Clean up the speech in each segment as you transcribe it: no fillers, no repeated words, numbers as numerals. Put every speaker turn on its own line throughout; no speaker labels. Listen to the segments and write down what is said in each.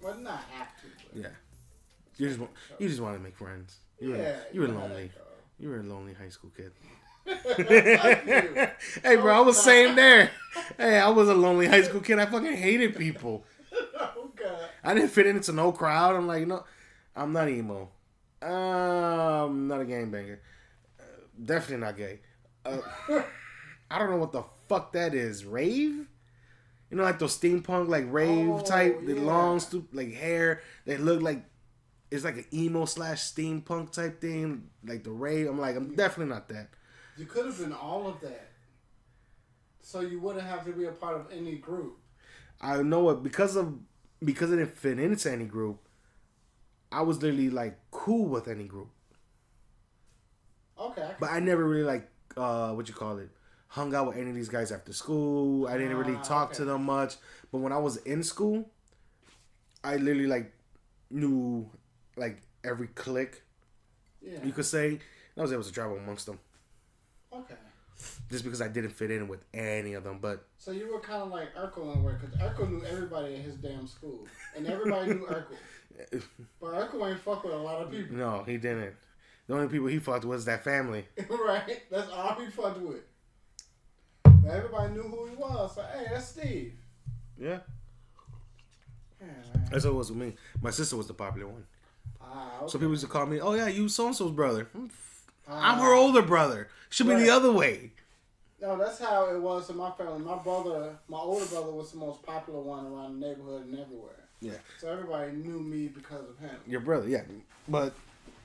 but not have to. But
Yeah. You just want to make friends. You were lonely. You were a lonely high school kid. Hey, bro, I was same there. Hey, I was a lonely high school kid. I fucking hated people.
Oh, God.
I didn't fit into no crowd. I'm like, no, I'm not emo. I'm not a gangbanger. Definitely not gay. I don't know what the fuck that is. Rave? You know, like those steampunk, like rave type, the long, like hair. They look like it's like an emo / steampunk type thing, like the rave. I'm like, I'm definitely not that.
You could have been all of that, so you wouldn't have to be a part of any group.
I know it because it didn't fit into any group. I was literally like cool with any group.
Okay.
But I never really like hung out with any of these guys after school. I didn't really talk to them much. But when I was in school, I literally like knew like every clique. Yeah. You could say I was able to travel amongst them.
Okay.
Just because I didn't fit in with any of them, but
so you were kind of like Urkel in a way, because Urkel knew everybody at his damn school, and everybody knew Urkel. But Urkel ain't fuck with a lot of people.
No, he didn't. The only people he fucked was that family. Right,
that's all he fucked with. But everybody knew who he was. So hey, that's Steve.
Yeah.
Yeah,
that's what it was with me. My sister was the popular one.
Okay.
So people used to call me, "Oh yeah, you so and so's brother." I'm her older brother. Should be the other way.
No, that's how it was in my family. My older brother was the most popular one around the neighborhood and everywhere. Yeah. So everybody knew me because of him.
Your brother, yeah. But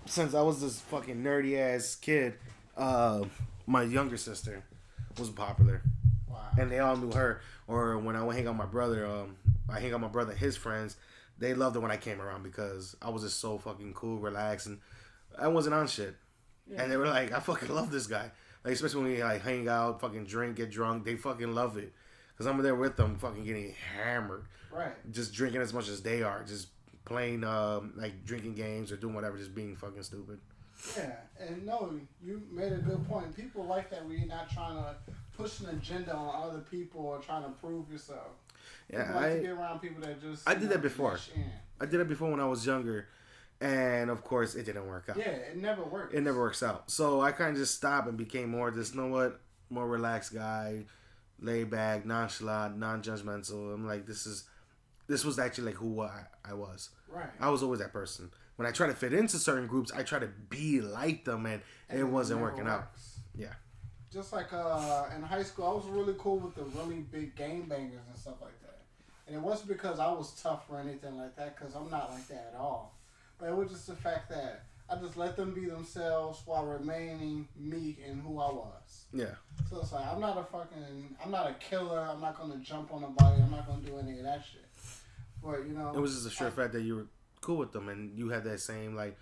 since I was this fucking nerdy ass kid, my younger sister was popular. Wow. And they all knew her. Or when I would hang out with my brother, I hang out with my brother and his friends. They loved it when I came around because I was just so fucking cool, relaxed, and I wasn't on shit. Yeah. And they were like, I fucking love this guy. Like, especially when we like hang out, fucking drink, get drunk. They fucking love it. Because I'm there with them fucking getting hammered. Right. Just drinking as much as they are. Just playing, like, drinking games or doing whatever. Just being fucking stupid.
Yeah. And no, you made a good point. People like that when you're not trying to push an agenda on other people or trying to prove yourself. Yeah. People like to get around people that just...
I did that before. I did it before when I was younger. And, of course, it didn't work out.
Yeah, it never works.
It never works out. So I kind of just stopped and became more just, you know what, more relaxed guy, laid back, nonchalant, non-judgmental. I'm like, this was actually like who I was. Right. I was always that person. When I try to fit into certain groups, I try to be like them, and it wasn't working out. Yeah.
Just like in high school, I was really cool with the really big game bangers and stuff like that. And it wasn't because I was tough or anything like that, because I'm not like that at all. But it was just the fact that I just let them be themselves while remaining me and who I was. Yeah. So it's like, I'm not a killer. I'm not going to jump on nobody. I'm not going to do any of that shit. But, you know.
It was just a sure fact that you were cool with them and you had that same, like,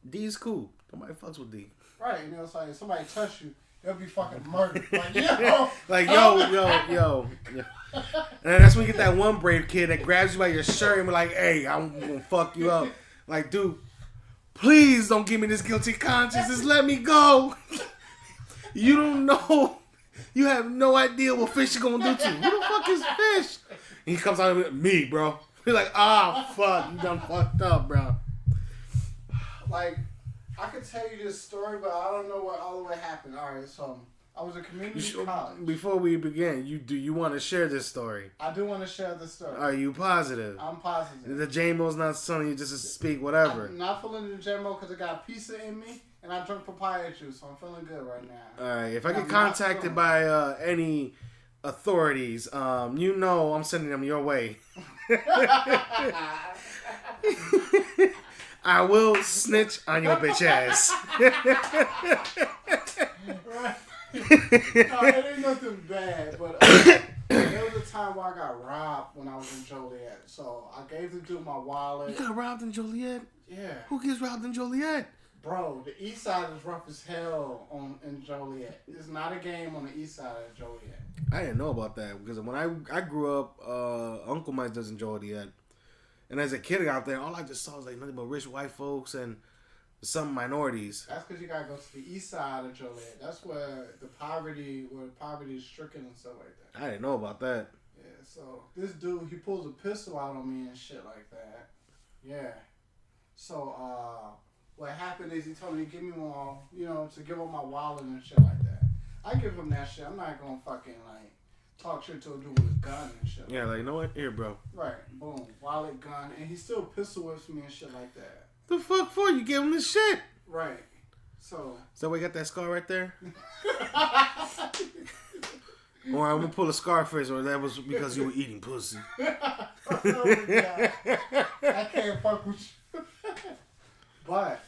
D's cool. Nobody fucks with D.
Right. You know, it's like, if somebody touch you, they'll be fucking murdered. Like, yo.
Like, yo. And that's when you get that one brave kid that grabs you by your shirt and be like, hey, I'm going to fuck you up. Like, dude, please don't give me this guilty conscience. Just let me go. You don't know. You have no idea what fish is going to do to you. Who the fuck is fish? And he comes out with me, bro. He's like, fuck. You done fucked up, bro.
Like, I could tell you this story, but I don't know what all the way happened. All right, so I was a community college.
Before we begin, do you want to share this story?
I do want to share this story.
Are you positive?
I'm positive.
The Jamo's not telling you just to speak, whatever.
I'm not feeling the Jamo because I got pizza in me and I drank papaya juice, so I'm feeling good right now.
All right, if I get contacted by any authorities, you know I'm sending them your way. I will snitch on your bitch ass.
Right. No, it ain't nothing bad, but there was a time where I got robbed when I was in Joliet. So I gave the dude my wallet.
You got robbed in Joliet?
Yeah.
Who gets robbed in Joliet?
Bro, the east side is rough as hell in Joliet. It's not a game on the east side of Joliet.
I didn't know about that because when I grew up, Uncle Mike lives in Joliet. And as a kid out there, all I just saw was like nothing but rich white folks and some minorities.
That's because you gotta go to the east side of Joliet. That's where the poverty is stricken and stuff like that.
I didn't know about that.
Yeah, so this dude, he pulls a pistol out on me and shit like that. Yeah. So, what happened is he told me to give me one, to give him my wallet and shit like that. I give him that shit. I'm not gonna fucking, like, talk shit to a dude with a gun and shit.
Yeah, like, you know what? Here, bro.
Right. Boom. Wallet, gun. And he still pistol whips me and shit like that.
The fuck for? You gave him this shit.
Right. So
we got that scar right there? Or I'm gonna pull a Scarface, or that was because you were eating pussy.
Oh my God. I can't fuck with you. But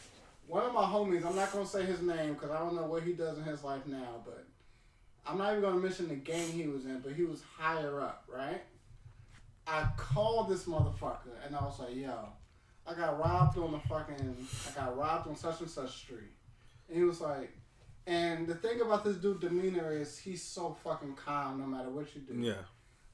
one of my homies, I'm not gonna say his name because I don't know what he does in his life now, but I'm not even gonna mention the gang he was in, but he was higher up, right? I called this motherfucker and I was like, yo, I got robbed on such and such street. And he was like, and the thing about this dude's demeanor is he's so fucking calm no matter what you do.
Yeah.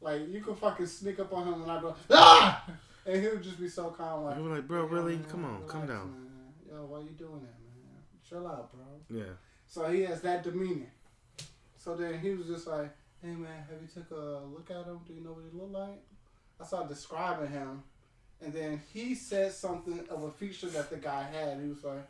Like, you can fucking sneak up on him and I go, ah! And he'll just be so calm. Like,
I'm like, bro, really?
Man,
come on,
relax,
come down.
Man. Yo, why you doing that, man? Chill out, bro.
Yeah.
So he has that demeanor. So then he was just like, hey, man, have you took a look at him? Do you know what he look like? I started describing him. And then he said something of a feature that the guy had. He was like,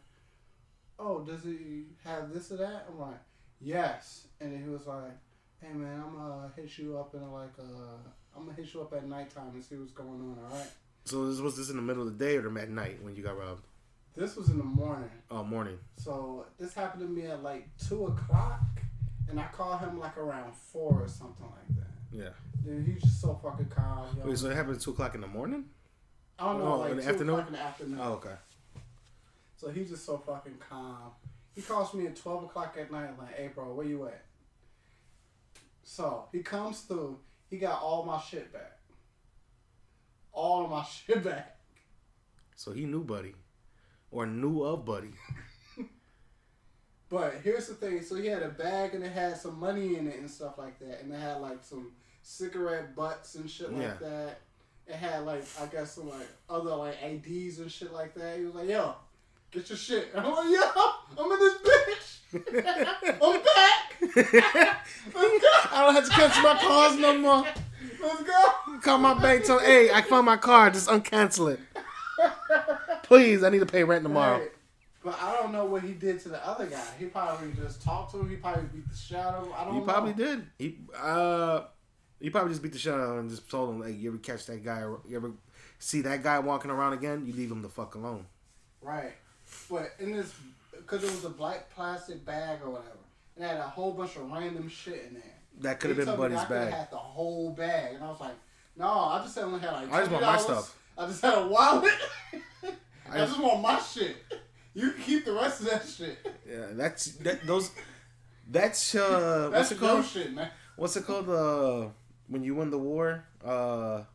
oh, does he have this or that? I'm like, yes. And then he was like, hey, man, I'm going to hit you up I'm going to hit you up at nighttime and see what's going on, all right?
So was this in the middle of the day or at night when you got robbed?
This was in the morning.
Oh, morning.
So this happened to me at like 2 o'clock. And I called him like around 4 or something like that.
Yeah.
Then he's just so fucking calm. Yo.
Wait, so it happened at 2 o'clock in the morning?
I don't know, like
in the
2
afternoon?
o'clock in the afternoon.
Oh, okay.
So he's just so fucking calm. He calls me at 12 o'clock at night, like, hey, bro, where you at? So he comes through. He got all my shit back. All of my shit back.
So he knew Buddy. Or knew of Buddy.
But here's the thing. So he had a bag and it had some money in it and stuff like that. And it had like some cigarette butts and shit like that. It had like, I guess some like other like ADs and shit like that. He was like, yo, get your shit. And I'm like, yo, I'm in this bitch. I'm back. Let's go.
I don't have to cancel my calls no more.
Let's go.
Call my bank. Tell, hey, I found my car. Just uncancel it. Please, I need to pay rent tomorrow.
Right. But I don't know what he did to the other guy. He probably just talked to him. He probably beat the shit out of him. I don't know.
He probably did. He probably just beat the shit out of him and just told him, like, you ever catch that guy? You ever see that guy walking around again? You leave him the fuck alone.
Right. But in this, because it was a black plastic bag or whatever, and it had a whole bunch of random shit in there.
That could have been Buddy's bag. I could have
had the whole bag. And I was like, no, I just only had like $20.
I just want my stuff.
I just had a wallet. I just want my shit. You can keep the rest of that shit.
Yeah, that's what's it called?
Your shit, man.
What's it called? When you win the war, the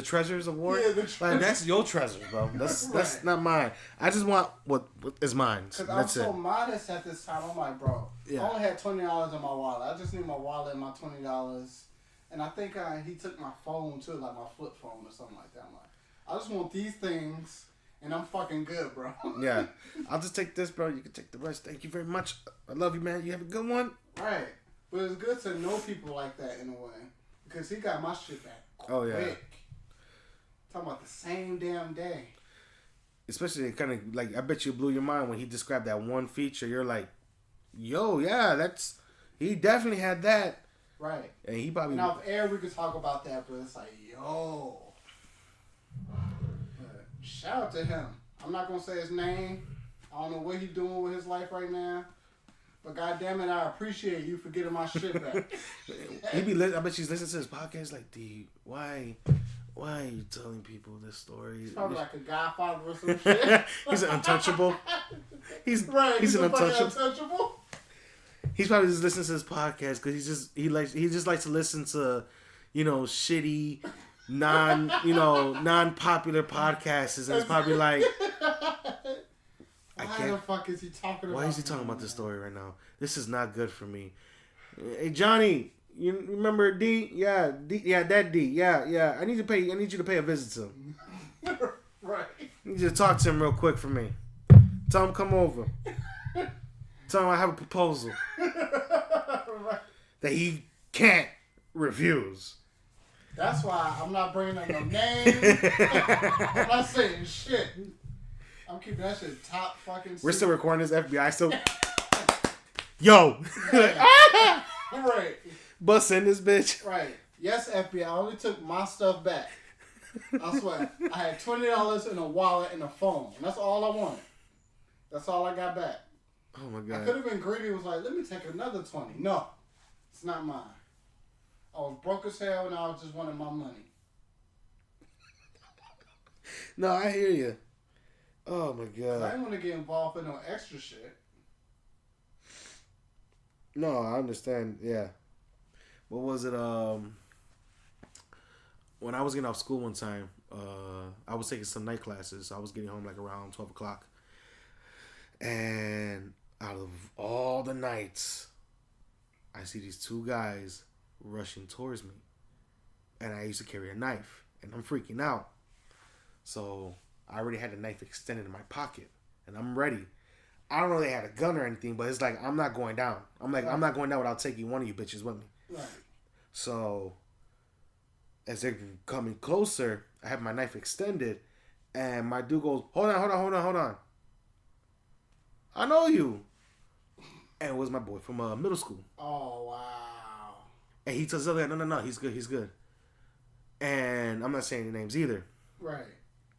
treasures of war.
Yeah, the treasures.
Like, that's your treasures, bro. That's not mine. I just want what is mine.
Because I'm so modest at this time. I'm like, bro, I only had $20 in my wallet. I just need my wallet and my $20. And I think he took my phone too, like my flip phone or something like that. I'm like, I just want these things. And I'm fucking good, bro.
Yeah. I'll just take this, bro. You can take the rest. Thank you very much. I love you, man. You have a good one.
Right. But it's good to know people like that in a way. Because he got my shit back quick.
Oh, yeah.
Talking about the same damn day.
Especially kind of like, I bet you blew your mind when he described that one feature. You're like, yo, yeah, he definitely had that.
Right.
And he probably...
And off air, we could talk about that, but it's like, yo... Shout out to him. I'm not going to say his name. I don't know what he's doing with his life right now. But goddamn it, I appreciate you for getting my shit back.
I bet she's listening to his podcast like, D, why are you telling people this story?
He's probably like a Godfather or some shit.
He's an untouchable. He's an untouchable. He's probably just listening to his podcast because he just likes to listen to, shitty, non-popular podcasts, and it's probably like,
why the fuck is he talking about?
Why is he talking about this story right now? This is not good for me. Hey Johnny, you remember D? Yeah, that D. Yeah. I need you to pay a visit to him.
Right.
I need you to talk to him real quick for me. Tell him come over. Tell him I have a proposal
Right.
that he can't refuse.
That's why I'm not bringing up no names. I'm not saying shit. I'm keeping that shit top fucking secret.
We're still recording this FBI, so... Yo!
Right.
Bust in this bitch.
Right. Yes, FBI, I only took my stuff back. I swear. I had $20 in a wallet and a phone. And that's all I wanted. That's all I got back.
Oh my God.
I could have been greedy. Was like, let me take another 20. No. It's not mine. I was broke as hell and I just wanted my money.
No, I hear you. Oh my God.
I didn't want to get involved in no extra shit.
No, I understand. Yeah. What was it? When I was getting off school one time, I was taking some night classes. I was getting home like around 12 o'clock. And out of all the nights, I see these two guys rushing towards me. And I used to carry a knife. And I'm freaking out. So I already had the knife extended in my pocket. And I'm ready. I don't know if they had a gun or anything, but it's like, I'm not going down. I'm like, I'm not going down without taking one of you bitches with me.
Right.
So, as they're coming closer, I have my knife extended, and my dude goes, hold on. I know you. And it was my boy from middle school.
Oh, wow.
And he tells the other guy, no, he's good. And I'm not saying the names either.
Right.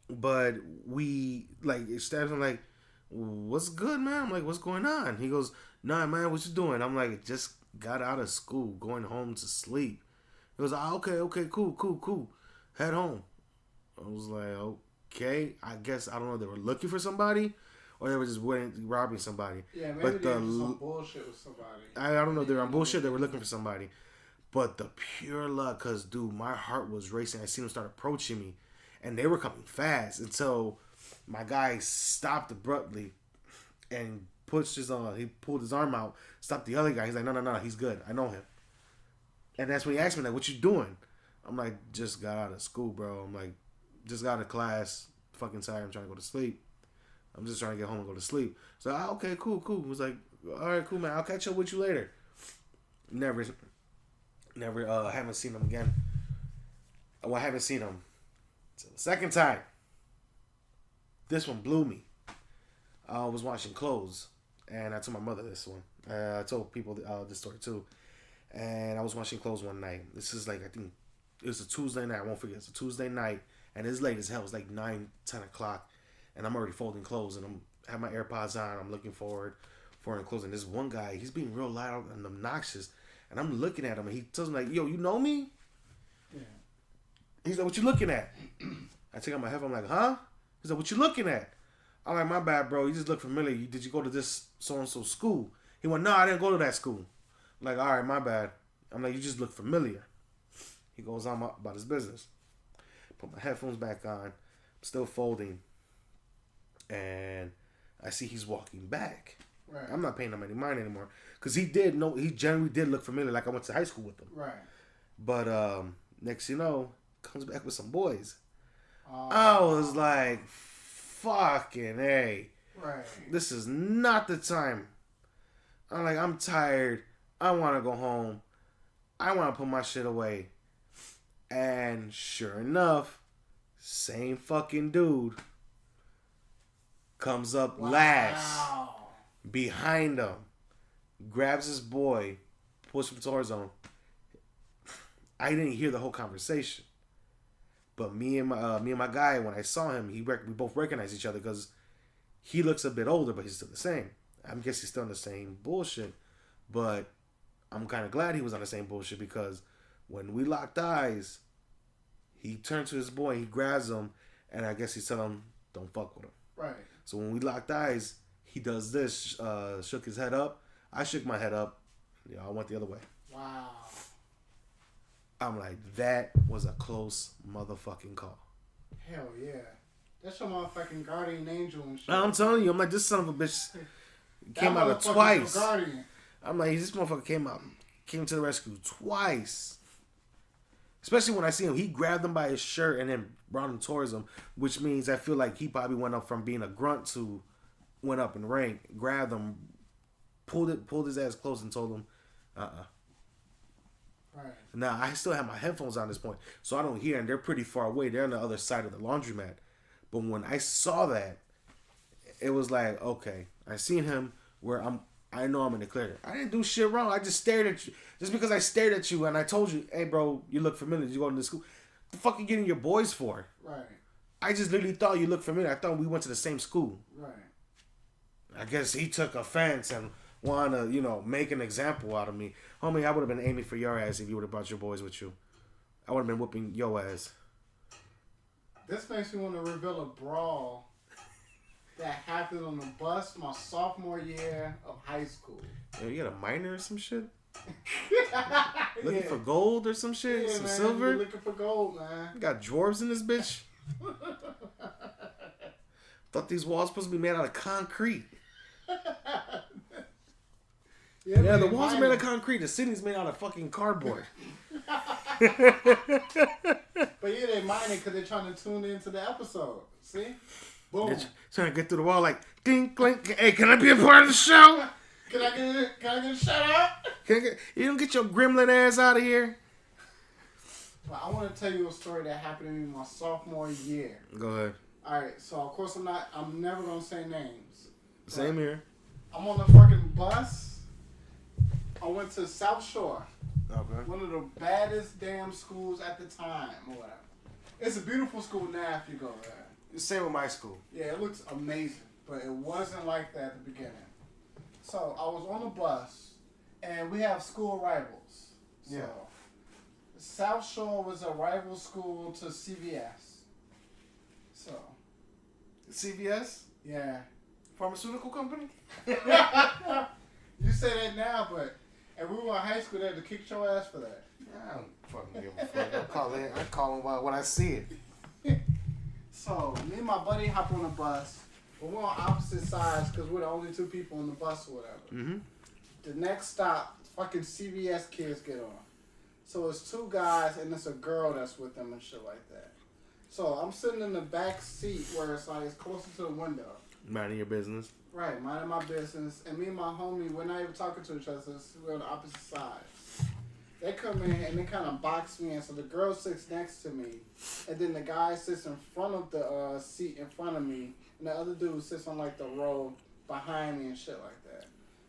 But we, like, stabs him like, what's good, man? I'm like, what's going on? He goes, nah, man, what you doing? I'm like, just got out of school, going home to sleep. He goes, okay, cool. Head home. I was like, okay. I guess, I don't know if they were looking for somebody or they were just robbing somebody.
Yeah, maybe they were just on bullshit with somebody.
I don't know if they were on bullshit. They were looking for somebody. But the pure luck, because, dude, my heart was racing. I seen them start approaching me. And they were coming fast until my guy stopped abruptly and he pulled his arm out, stopped the other guy. He's like, no, he's good. I know him. And that's when he asked me, like, what you doing? I'm like, just got out of school, bro. I'm like, just got out of class. Fucking tired. I'm trying to go to sleep. I'm just trying to get home and go to sleep. So, okay, cool. He was like, all right, cool, man. I'll catch up with you later. Never, haven't seen him again. Well, I haven't seen him. So the second time. This one blew me. I was washing clothes, and I told my mother this one. I told people this story too. And I was washing clothes one night. This is like, I think it was a Tuesday night. I won't forget. It's a Tuesday night, and it's late as hell. It's like 9, 10 o'clock, and I'm already folding clothes, and I have my AirPods on. I'm looking forward folding clothes, and this one guy, he's being real loud and obnoxious, and I'm looking at him, and he tells me like, "Yo, you know me?" Yeah. He's like, "What you looking at?" I take out my headphone. I'm like, "Huh?" He's like, "What you looking at?" I'm like, "My bad, bro. You just look familiar. Did you go to this so-and-so school?" He went, "No, I didn't go to that school." I'm like, "All right, my bad." I'm like, "You just look familiar." He goes on about his business. Put my headphones back on. I'm still folding. And I see he's walking back. Right. I'm not paying him any mind anymore. Because he generally did look familiar. Like I went to high school with him. Right. But next you know, comes back with some boys. I was like, fucking A. Right. This is not the time. I'm like, I'm tired. I want to go home. I want to put my shit away. And sure enough, same fucking dude comes up last behind him, grabs his boy, pushes him towards him. I didn't hear the whole conversation, but me and my guy, when I saw him, we both recognized each other because he looks a bit older, but he's still the same. I guess he's still on the same bullshit, but I'm kind of glad he was on the same bullshit because when we locked eyes, he turned to his boy, he grabs him, and I guess he's telling him, don't fuck with him. Right. So when we locked eyes, he does this, shook his head up. I shook my head up. I went the other way. Wow. I'm like, that was a close motherfucking call.
Hell yeah. That's your motherfucking guardian angel and shit.
I'm telling you, I'm like, this son of a bitch came out twice. I'm like, this motherfucker came to the rescue twice. Especially when I see him, he grabbed him by his shirt and then brought him towards him, which means I feel like he probably went up from being a grunt to went up in rank, grabbed him, pulled his ass close and told him,
Right.
Now, I still have my headphones on at this point, so I don't hear, and they're pretty far away. They're on the other side of the laundromat. But when I saw that, it was like, okay, I seen him where I know I'm in the clear. I didn't do shit wrong. I just stared at you. Just because I stared at you and I told you, hey, bro, you look familiar. Did you go to this school? What the fuck you getting your boys for?
Right.
I just literally thought you looked familiar. I thought we went to the same school.
Right.
I guess he took offense and wanted to, make an example out of me. Homie, I would have been aiming for your ass if you would have brought your boys with you. I would have been whooping your ass.
This makes me want to reveal a brawl that happened on the bus my sophomore year of high school.
Yo, you got a minor or some shit?
Looking
for gold or some shit?
Yeah,
some
man,
silver?
looking for gold, man.
You got dwarves in this bitch? Thought these walls supposed to be made out of concrete. Yeah, the walls are made of concrete. The city's made out of fucking cardboard.
But yeah, they mind it because they're trying to tune into the episode. See? Boom.
They're trying to get through the wall like, ding, clink. Hey, can I be a part of the show?
Can I get a shout out?
You don't get your gremlin ass out of here.
Well, I want to tell you a story that happened to me my sophomore year.
Go ahead.
All right, so of course I'm never gonna say names.
Same here.
I'm on the fucking bus. I went to South Shore.
Okay.
One of the baddest damn schools at the time, or whatever. It's a beautiful school now if you go there.
Same with my school.
Yeah, it looks amazing, but it wasn't like that at the beginning. So I was on the bus, and we have school rivals. So,
yeah.
South Shore was a rival school to CVS. So.
CVS?
Yeah.
Pharmaceutical company?
You say that now, but if we were in high school, they had to kick your ass for that.
I don't fucking give a fuck. I call him when I see it.
So, me and my buddy hop on the bus. But we're on opposite sides because we're the only two people on the bus or whatever.
Mm-hmm.
The next stop, fucking CVS kids get on. So it's two guys and it's a girl that's with them and shit like that. So I'm sitting in the back seat where it's like it's closer to the window.
Minding your business.
Right, minding my business. And me and my homie, we're not even talking to each other. So we're on the opposite sides. They come in and they kind of box me in. So the girl sits next to me. And then the guy sits in front of the seat in front of me. And the other dude sits on like the row behind me and shit like that.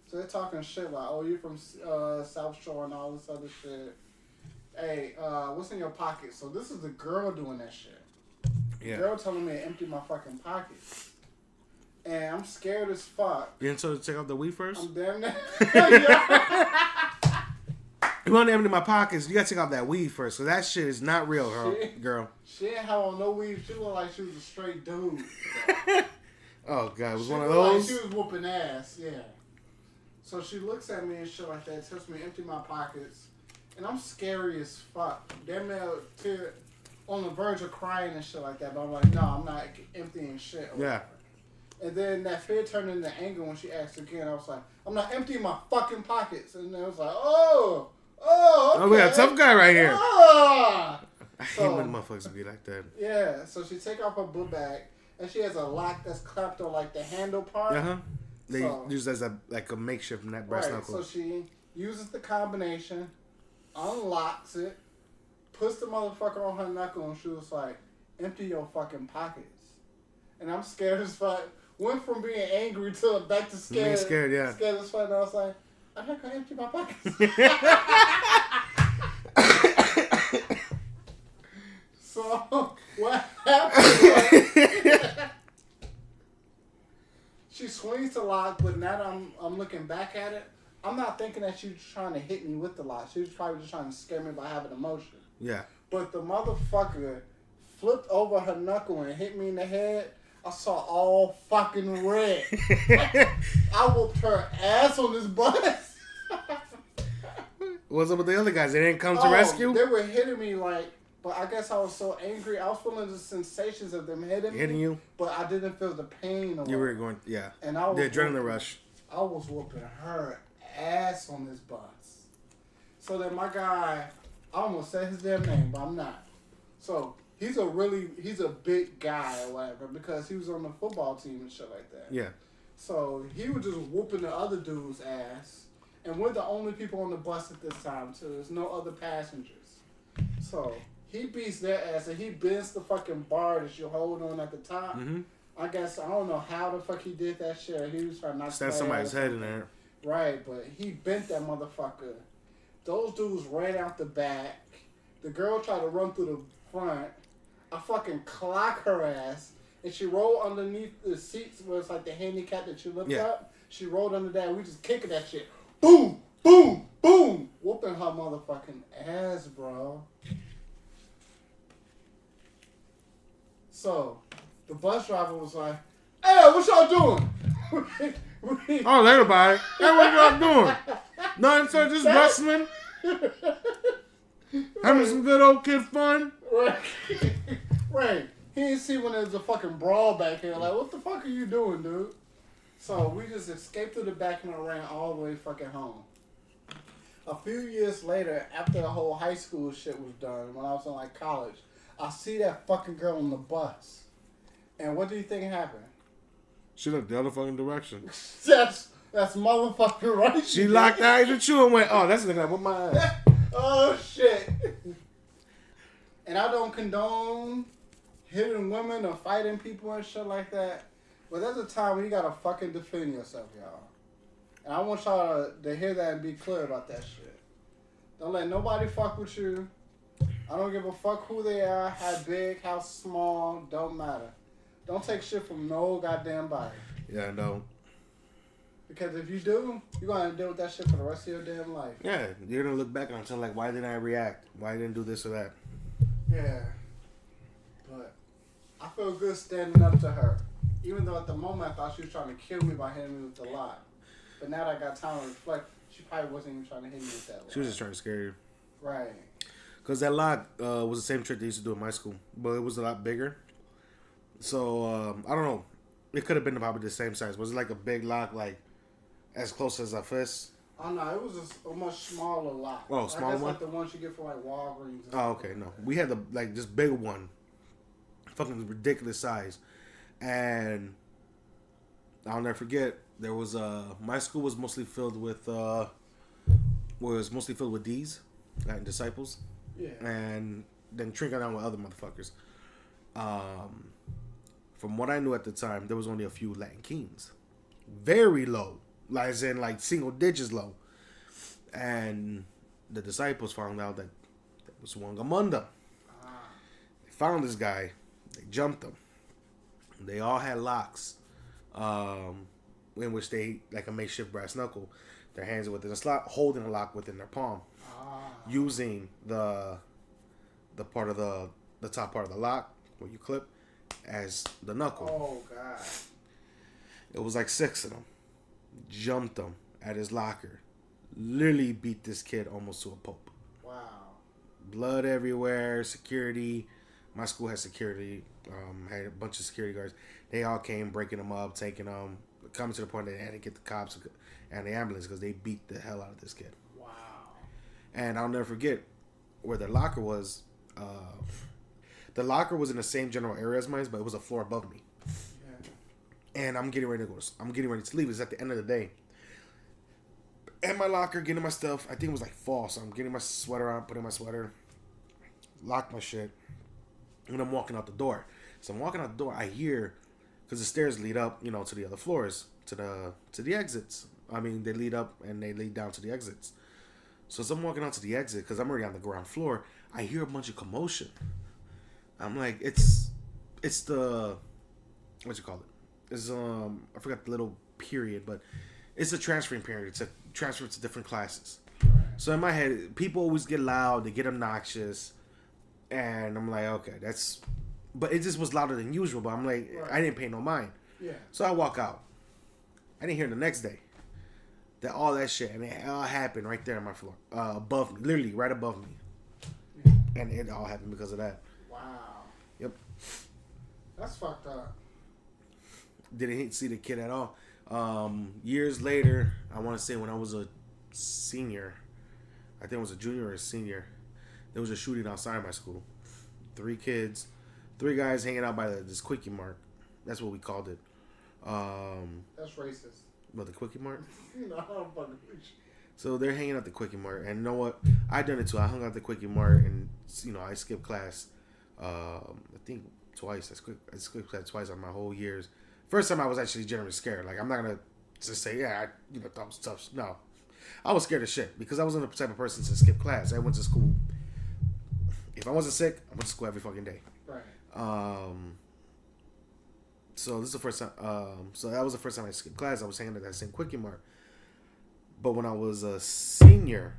So they're talking shit like, oh, you're from South Shore and all this other shit. Hey, what's in your pocket? So this is the girl doing that shit. Yeah. The girl telling me to empty my fucking pockets. And I'm scared as fuck.
You didn't tell her to take out the weed first?
I'm damn near.
You want to empty my pockets, you got to take out that weed first. Because that shit is not real, girl.
She didn't have on no weed. She looked like she was a straight dude.
Oh, God. It was
she
one of those?
Like she was whooping ass, yeah. So she looks at me and shit like that, tells me to empty my pockets. And I'm scary as fuck. Damn near on the verge of crying and shit like that. But I'm like, no, I'm not emptying shit.
Yeah.
And then that fear turned into anger when she asked again. I was like, I'm not emptying my fucking pockets. And then I was like, okay.
Oh, we got a tough guy right here. I hate when motherfuckers be like that.
Yeah, so she take off her book bag, and she has a lock that's clapped on like the handle part.
Uh-huh. They use as a makeshift brass knuckle.
So she uses the combination, unlocks it, puts the motherfucker on her knuckle, and she was like, empty your fucking pockets. And I'm scared as fuck. Went from being angry to back to scared.
Being scared, yeah.
Scared as fuck, and I was like, I'm not going to empty my pockets. So, what happened was, she swings the lock, but now that I'm looking back at it, I'm not thinking that she was trying to hit me with the lock. She was probably just trying to scare me by having emotion.
Yeah.
But the motherfucker flipped over her knuckle and hit me in the head. I saw all fucking red. I whooped her ass on this bus.
What's up with the other guys? They didn't come to rescue?
They were hitting me like, but I guess I was so angry. I was feeling the sensations of them hitting
you,
but I didn't feel the pain.
You were going, yeah.
And I was
the adrenaline rush.
I was whooping her ass on this bus. So then my guy, I almost said his damn name, but I'm not. So he's a big guy or whatever because he was on the football team and shit like that.
Yeah.
So he was just whooping the other dude's ass. And we're the only people on the bus at this time, too. There's no other passengers. So, he beats their ass, and he bends the fucking bar that you hold on at the top. Mm-hmm. I guess, I don't know how the fuck he did that shit. He was trying not to
stand somebody's head in there.
Right, but he bent that motherfucker. Those dudes ran out the back. The girl tried to run through the front. I fucking clock her ass. And she rolled underneath the seats where it's like the handicap that you lift up. She rolled under that. We just kicking that shit. Boom, boom, boom. Whooping her motherfucking ass, bro. So, the bus driver was like, "Hey, what y'all doing?"
Oh, think about it. Hey, what y'all doing? Nothing, sir, just wrestling. Having some good old kid fun.
Right. Right. He didn't see when there was a fucking brawl back here. Like, what the fuck are you doing, dude? So we just escaped through the back and ran all the way fucking home. A few years later, after the whole high school shit was done, when I was in like college, I see that fucking girl on the bus. And what do you think happened?
She looked the other fucking direction.
That's motherfucking right.
She locked eyes with you and went, "Oh, that's the nigga with my ass."
Oh shit. And I don't condone hitting women or fighting people and shit like that. But there's a time when you gotta fucking defend yourself, y'all. And I want y'all to hear that and be clear about that shit. Don't let nobody fuck with you. I don't give a fuck who they are, how big, how small, don't matter. Don't take shit from no goddamn body.
Yeah, I know.
Because if you do, you're going to deal with that shit for the rest of your damn life.
Yeah, you're going to look back on it like, why didn't I react? Why didn't I do this or that?
Yeah. But I feel good standing up to her. Even though at the moment I thought she was trying to kill me by hitting me with the lock. But now that I got time to reflect, she probably wasn't even trying to hit me with that lock.
She was just trying to scare you.
Right.
Because that lock was the same trick they used to do in my school. But it was a lot bigger. So, I don't know. It could have been probably the same size. Was it like a big lock, like as close as a fist?
Oh, no. It was a much smaller lock.
Oh, smaller one?
like the ones you get from like Walgreens.
Oh, okay. No. We had this big one. Fucking ridiculous size. And I'll never forget, there was my school was mostly filled with D's, Latin disciples.
Yeah. And
then trickle down with other motherfuckers. From what I knew at the time, there was only a few Latin kings. Very low. As in, like, single digits low. And the disciples found out that there was one among them. They found this guy. They jumped him. They all had locks. In which they, like a makeshift brass knuckle, their hands are within a slot, holding a lock within their palm. Using the part of the top part of the lock, where you clip, as the knuckle.
Oh, God.
It was like 6 of them. Jumped him at his locker. Literally beat this kid almost to a pulp.
Wow.
Blood everywhere. Security. My school had security. Had a bunch of security guards. They all came breaking them up, taking them. Coming to the point that they had to get the cops and the ambulance because they beat the hell out of this kid.
Wow.
And I'll never forget where their locker was. The locker was in the same general area as mine, but it was a floor above me. Yeah. And I'm getting ready to leave. It's at the end of the day. At my locker, getting my stuff. I think it was like fall, so I'm getting my sweater on, putting my sweater, lock my shit, and I'm walking out the door. So I'm walking out the door. I hear, because the stairs lead up, to the other floors, to the exits. I mean, they lead up and they lead down to the exits. So as I'm walking out to the exit, because I'm already on the ground floor, I hear a bunch of commotion. I'm like, it's the, what you call it? It's I forgot the little period, but it's a transferring period. It's a transfer to different classes. Right. So in my head, people always get loud, they get obnoxious, and I'm like, okay, but it just was louder than usual. But I'm like, right. I didn't pay no mind. Yeah. So I walk out. I didn't hear the next day that all that shit, and it all happened right there on my floor, above me, literally right above me, and it all happened because of that.
Wow.
Yep.
That's fucked up.
Didn't see the kid at all. Years later, I want to say when I was a senior, I think it was a junior or a senior, there was a shooting outside my school. 3 guys hanging out by this Quickie Mart. That's what we called it.
That's racist.
What, the Quickie Mart?
No, I'm fucking with you.
So they're hanging out the Quickie Mart, and you know what? I done it too. I hung out at the Quickie Mart, and I skipped class. I think twice. I skipped class twice on my whole years. First time I was actually genuinely scared. Like, I'm not gonna just say, yeah, I thought it was tough. No, I was scared as shit because I wasn't the type of person to skip class. I went to school. If I wasn't sick, I went to school every fucking day.
Right.
So this is the first time. So that was the first time I skipped class. I was hanging at that same Quickie Mart. But when I was a senior,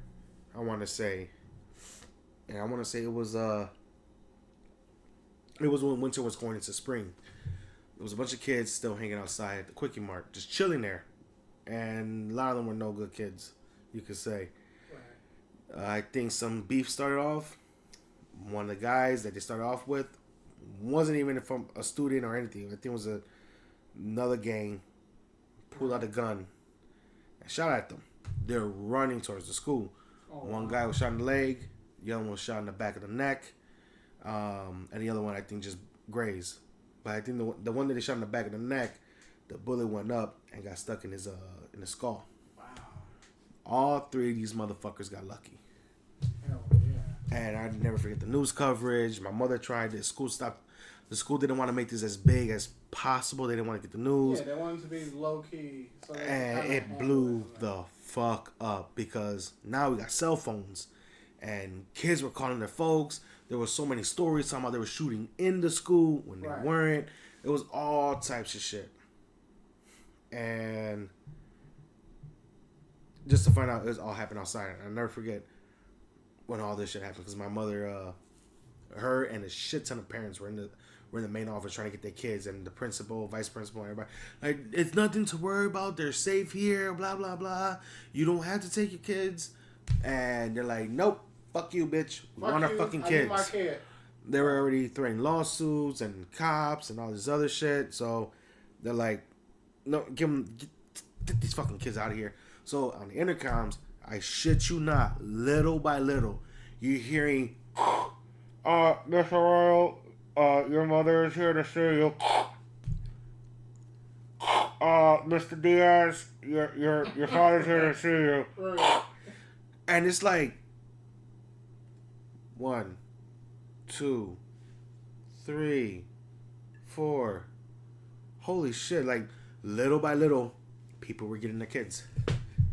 I want to say it was when winter was going into spring. There was a bunch of kids still hanging outside the Quickie Mart, just chilling there, and a lot of them were no good kids, you could say. Right. I think some beef started off. One of the guys that they started off with wasn't even from a student or anything. I think it was another gang. Pulled out a gun and shot at them. They're running towards the school. One guy was shot in the leg. The other one was shot in the back of the neck. And the other one, I think, just grazed. But I think the one that they shot in the back of the neck, the bullet went up and got stuck in his skull. Wow. All three of these motherfuckers got lucky. Hell yeah. And I never forget the news coverage. My mother tried. The school stopped. The school didn't want to make this as big as possible. They didn't want to get the news.
Yeah, they wanted to be low key. So
and it blew the fuck up because now we got cell phones and kids were calling their folks. There were so many stories talking about they were shooting in the school when they weren't. It was all types of shit. And just to find out, it was all happened outside. I'll never forget when all this shit happened because my mother, her and a shit ton of parents were in the main office trying to get their kids, and the principal, vice principal, and everybody. Like, it's nothing to worry about. They're safe here, blah, blah, blah. You don't have to take your kids. And they're like, nope, fuck you, bitch. We want our fucking kids. I need my kid. They were already threatening lawsuits and cops and all this other shit. So they're like, no, get these fucking kids out of here. So on the intercoms, I shit you not, little by little, you're hearing, Mr. Royal, your mother is here to see you. Mr. Diaz, your father's here to see you. And it's like 1, 2, 3, 4. Holy shit! Like little by little, people were getting their kids.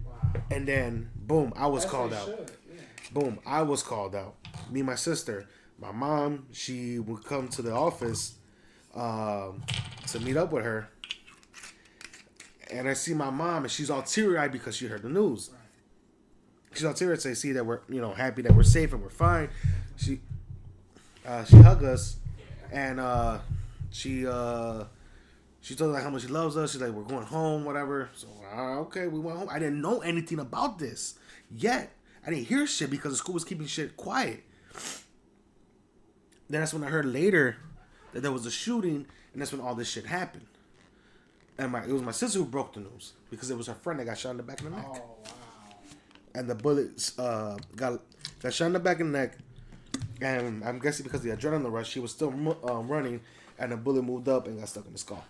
Wow. And then boom, I was called out. Yeah. Boom, I was called out. Me and my sister. My mom, she would come to the office to meet up with her. And I see my mom, and she's all teary-eyed because she heard the news. Right. She's all teary-eyed to see that we're, happy that we're safe and we're fine. She hugged us, and she told us like how much she loves us. She's like, we're going home, whatever. So, okay, we went home. I didn't know anything about this yet. I didn't hear shit because the school was keeping shit quiet. Then that's when I heard later that there was a shooting, and that's when all this shit happened. And it was my sister who broke the news because it was her friend that got shot in the back of the neck. Oh, wow. And the bullets got shot in the back of the neck, and I'm guessing because of the adrenaline rush, she was still running, and the bullet moved up and got stuck in the skull.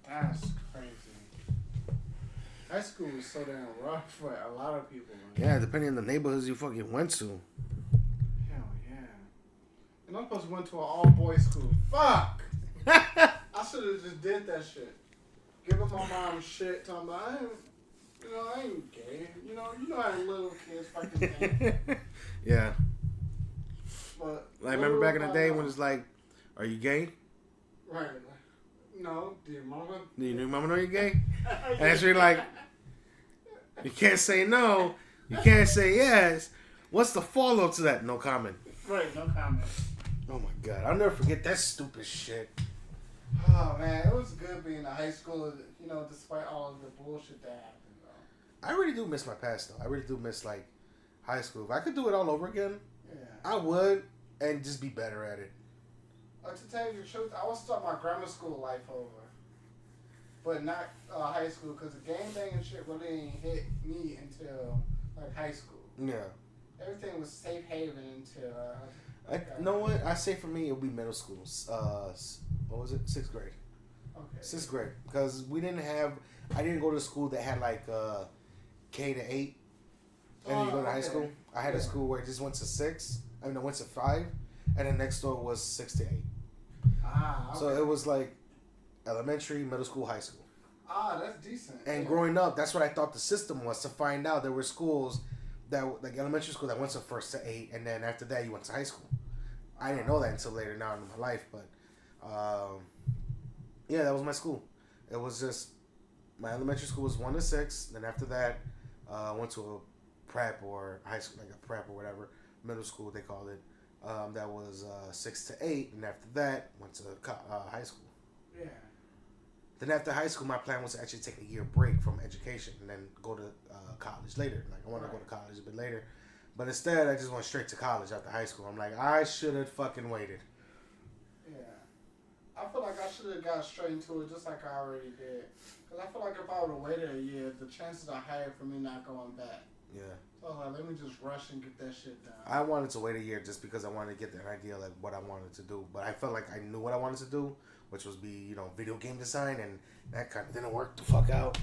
That's crazy. High school was so damn rough for a lot of people. Man.
Yeah, depending on the neighborhoods you fucking went to.
And I'm supposed to went to an all-boys school. Fuck! I should have just did that shit. Give up my mom shit, talking about, I ain't gay. You know how little kids fucking think.
Yeah.
But
like, remember back in the day when it's like, are you gay?
Right. No. Do your
mama know you're gay? And it's really like, you can't say no. You can't say yes. What's the follow-up to that? No comment.
Right, no comment.
Oh my god, I'll never forget that stupid shit.
Oh man, it was good being in high school, despite all of the bullshit that happened, though.
I really do miss my past, though. I really do miss, high school. If I could do it all over again, I would, and just be better at it.
To tell you the truth, I would start my grammar school life over. But not high school, because the gang banging shit really didn't hit me until, high school. Yeah. Everything was safe haven until...
you know what? I say for me, it would be middle school. What was it? 6th grade.
Okay.
6th grade. Because I didn't go to school that had K to 8. and then you go to high school. I had a school where it just went to 6. I mean, I went to 5, and then next door was 6 to 8.
Okay.
So it was like elementary, middle school, high school.
That's decent.
And growing up, that's what I thought the system was. To find out there were schools that, like elementary school, that went to 1st to 8, and then after that you went to high school. I didn't know that until later now in my life, but yeah, that was my school. It was just my elementary school was 1 to 6. Then after that, I went to a prep or high school, like a prep or whatever, middle school they called it. That was 6 to 8, and after that went to high school.
Yeah.
Then after high school, my plan was to actually take a year break from education and then go to college later. Like I want to go to college a bit later. But instead, I just went straight to college after high school. I'm like, I should have fucking waited.
Yeah. I feel like I should have got straight into it just like I already did. Because I feel like if I would have waited a year, the chances are higher for me not going back. Yeah. So I was like, let me just rush and get that shit done.
I wanted to wait a year just because I wanted to get an idea like what I wanted to do. But I felt like I knew what I wanted to do, which was be, video game design, and that kind of didn't work the fuck out.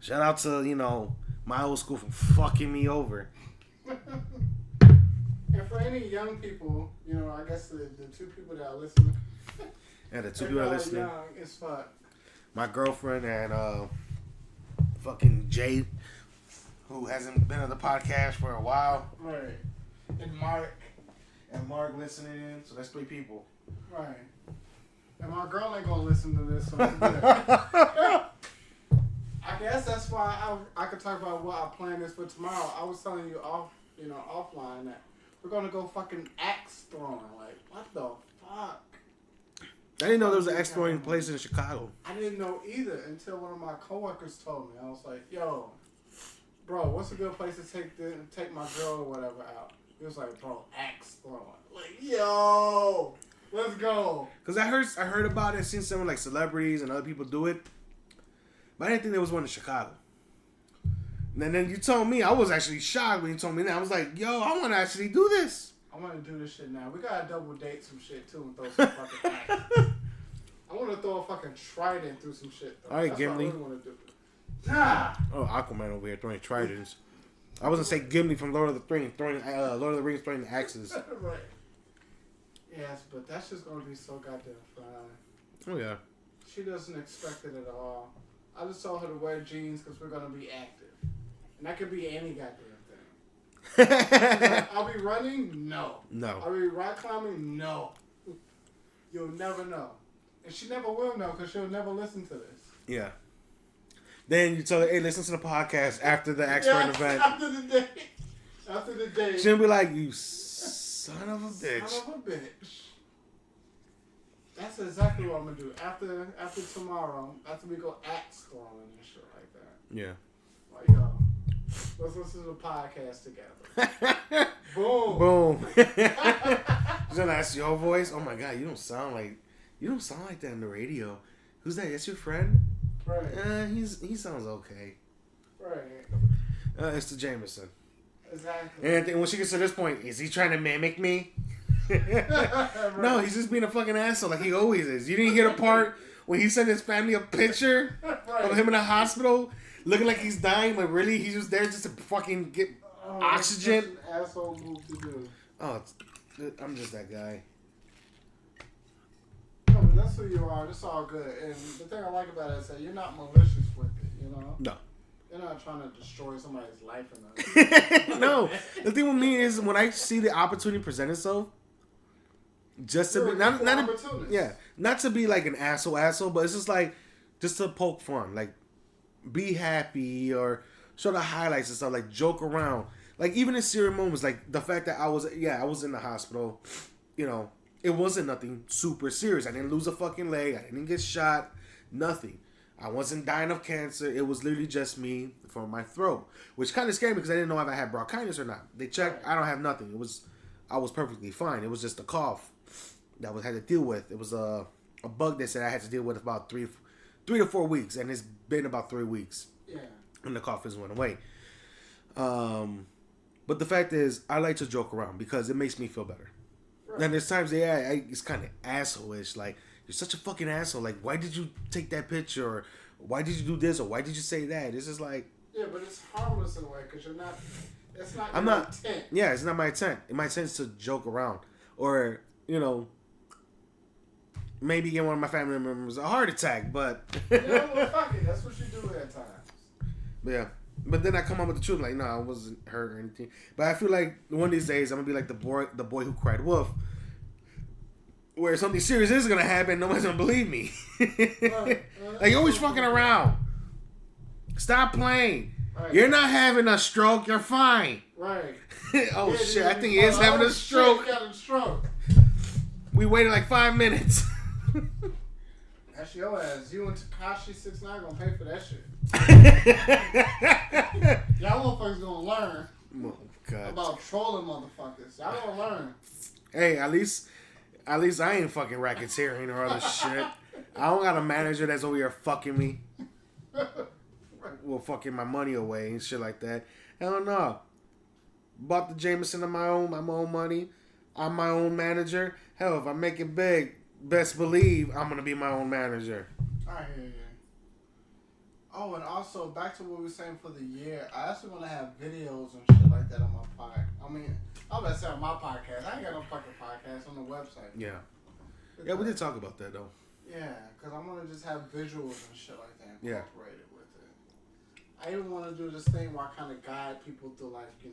Shout out to, my old school for fucking me over.
And for any young people, I guess the 2 people that are listening.
Yeah, the 2 people that are listening.
Young as fuck.
My girlfriend and fucking Jade, who hasn't been on the podcast for a while.
Right. And Mark.
And Mark listening in, so that's 3 people.
Right. And my girl ain't gonna listen to this, so it's good. I guess that's why I could talk about what our plan is for tomorrow. I was telling you offline that we're gonna go fucking axe throwing. Like, what the fuck?
I didn't know there was an axe throwing place in Chicago.
I didn't know either until one of my coworkers told me. I was like, yo, bro, what's a good place to take my girl or whatever out? He was like, bro, axe throwing. Like, yo, let's go.
Cause I heard about it, seen some like celebrities and other people do it, but I didn't think there was one in Chicago. And then you told me, I was actually shocked when you told me that. I was like, yo, I want to actually do this.
I want to do this shit now. We gotta double date some shit too and throw some fucking axes. I want to throw a fucking trident through some shit though.
All right,
that's
Gimli.
what I really want to do. Nah.
Oh, Aquaman over here throwing tridents. I was gonna say Gimli from Lord of the Rings throwing axes.
Right. Yes, but that's just gonna be so goddamn fun.
Oh yeah.
She doesn't expect it at all. I just told her to wear jeans because we're gonna be active, and that could be any goddamn thing. I'll be running, no. I'll be rock climbing, no. You'll never know, and she never will know because she'll never listen to this.
Yeah. Then you tell her, hey, listen to the podcast after the axe throwing event.
After the day.
She'll be like, you son of a bitch.
Son of a bitch. That's exactly what I'm gonna do. After tomorrow, after we go axe throwing and shit like that.
Yeah.
Like, yo, let's listen to the podcast together. Boom.
Boom. She's gonna ask your voice. Oh my god, you don't sound like that in the radio. Who's that? That's your friend?
Right.
He sounds okay.
Right.
It's the Jameson.
Exactly.
And when she gets to this point, is he trying to mimic me? Right. No, he's just being a fucking asshole like he always is. You didn't hear the part when he sent his family a picture of him in the hospital looking like he's dying, but really he's just there just to fucking get oxygen.
That's an asshole move to do.
Oh, I'm just that guy.
No, but that's who you are. It's all good. And the thing I like about it is that you're not malicious with it, No. You're not trying to destroy somebody's life or nothing.
No. The thing with me is when I see the opportunity present itself, just to be not to be like an asshole, but it's just to poke fun, like be happy or show the highlights and stuff, like joke around, like even in serious moments, like the fact that I was in the hospital, it wasn't nothing super serious. I didn't lose a fucking leg, I didn't get shot, nothing. I wasn't dying of cancer. It was literally just me from my throat, which kind of scared me because I didn't know if I had bronchitis or not. They checked, I don't have nothing. I was perfectly fine. It was just a cough that I had to deal with. It was a bug they said I had to deal with about 3 to 4 weeks, and it's been about 3 weeks.
Yeah.
And the cough has went away. But the fact is, I like to joke around because it makes me feel better. Right. And there's times, it's kind of asshole-ish, like, you're such a fucking asshole. Like, why did you take that picture? Or why did you do this? Or why did you say that? It's just like...
Yeah, but it's harmless in a way because you're not... It's not
I'm
your
not.
intent.
Yeah, it's not my intent. My intent is to joke around, or maybe get one of my family members a heart attack. But
well, fuck it. That's what you do at times.
Yeah. But then I come up with the truth, like, no, I wasn't hurt or anything. But I feel like one of these days I'm gonna be like the boy who cried wolf, where something serious is gonna happen, nobody's gonna believe me. Like, you're always fucking around. Stop playing. Right. You're not having a stroke. You're fine.
Right.
Oh shit! I think he is having a stroke.
He got a stroke.
We waited like 5 minutes.
That's your ass. You and Tekashi 6ix9ine gonna pay for that shit. Y'all motherfuckers gonna learn about trolling motherfuckers. Y'all gonna learn.
Hey, at least I ain't fucking racketeering or other shit. I don't got a manager that's over here fucking me. Well, fucking my money away and shit like that. Hell no. Bought the Jameson on my own money. I'm my own manager. Hell, if I make it big, best believe I'm gonna be my own manager.
I hear you. Oh, and also back to what we were saying for the year. I actually want to have videos and shit like that on my podcast. I mean, I'm gonna say on my podcast. I ain't got no fucking podcast on the website.
Yeah. Yeah, we did talk about that though.
Yeah, because I want to just have visuals and shit like that incorporated with it. I even want to do this thing where I kind of guide people through, like, you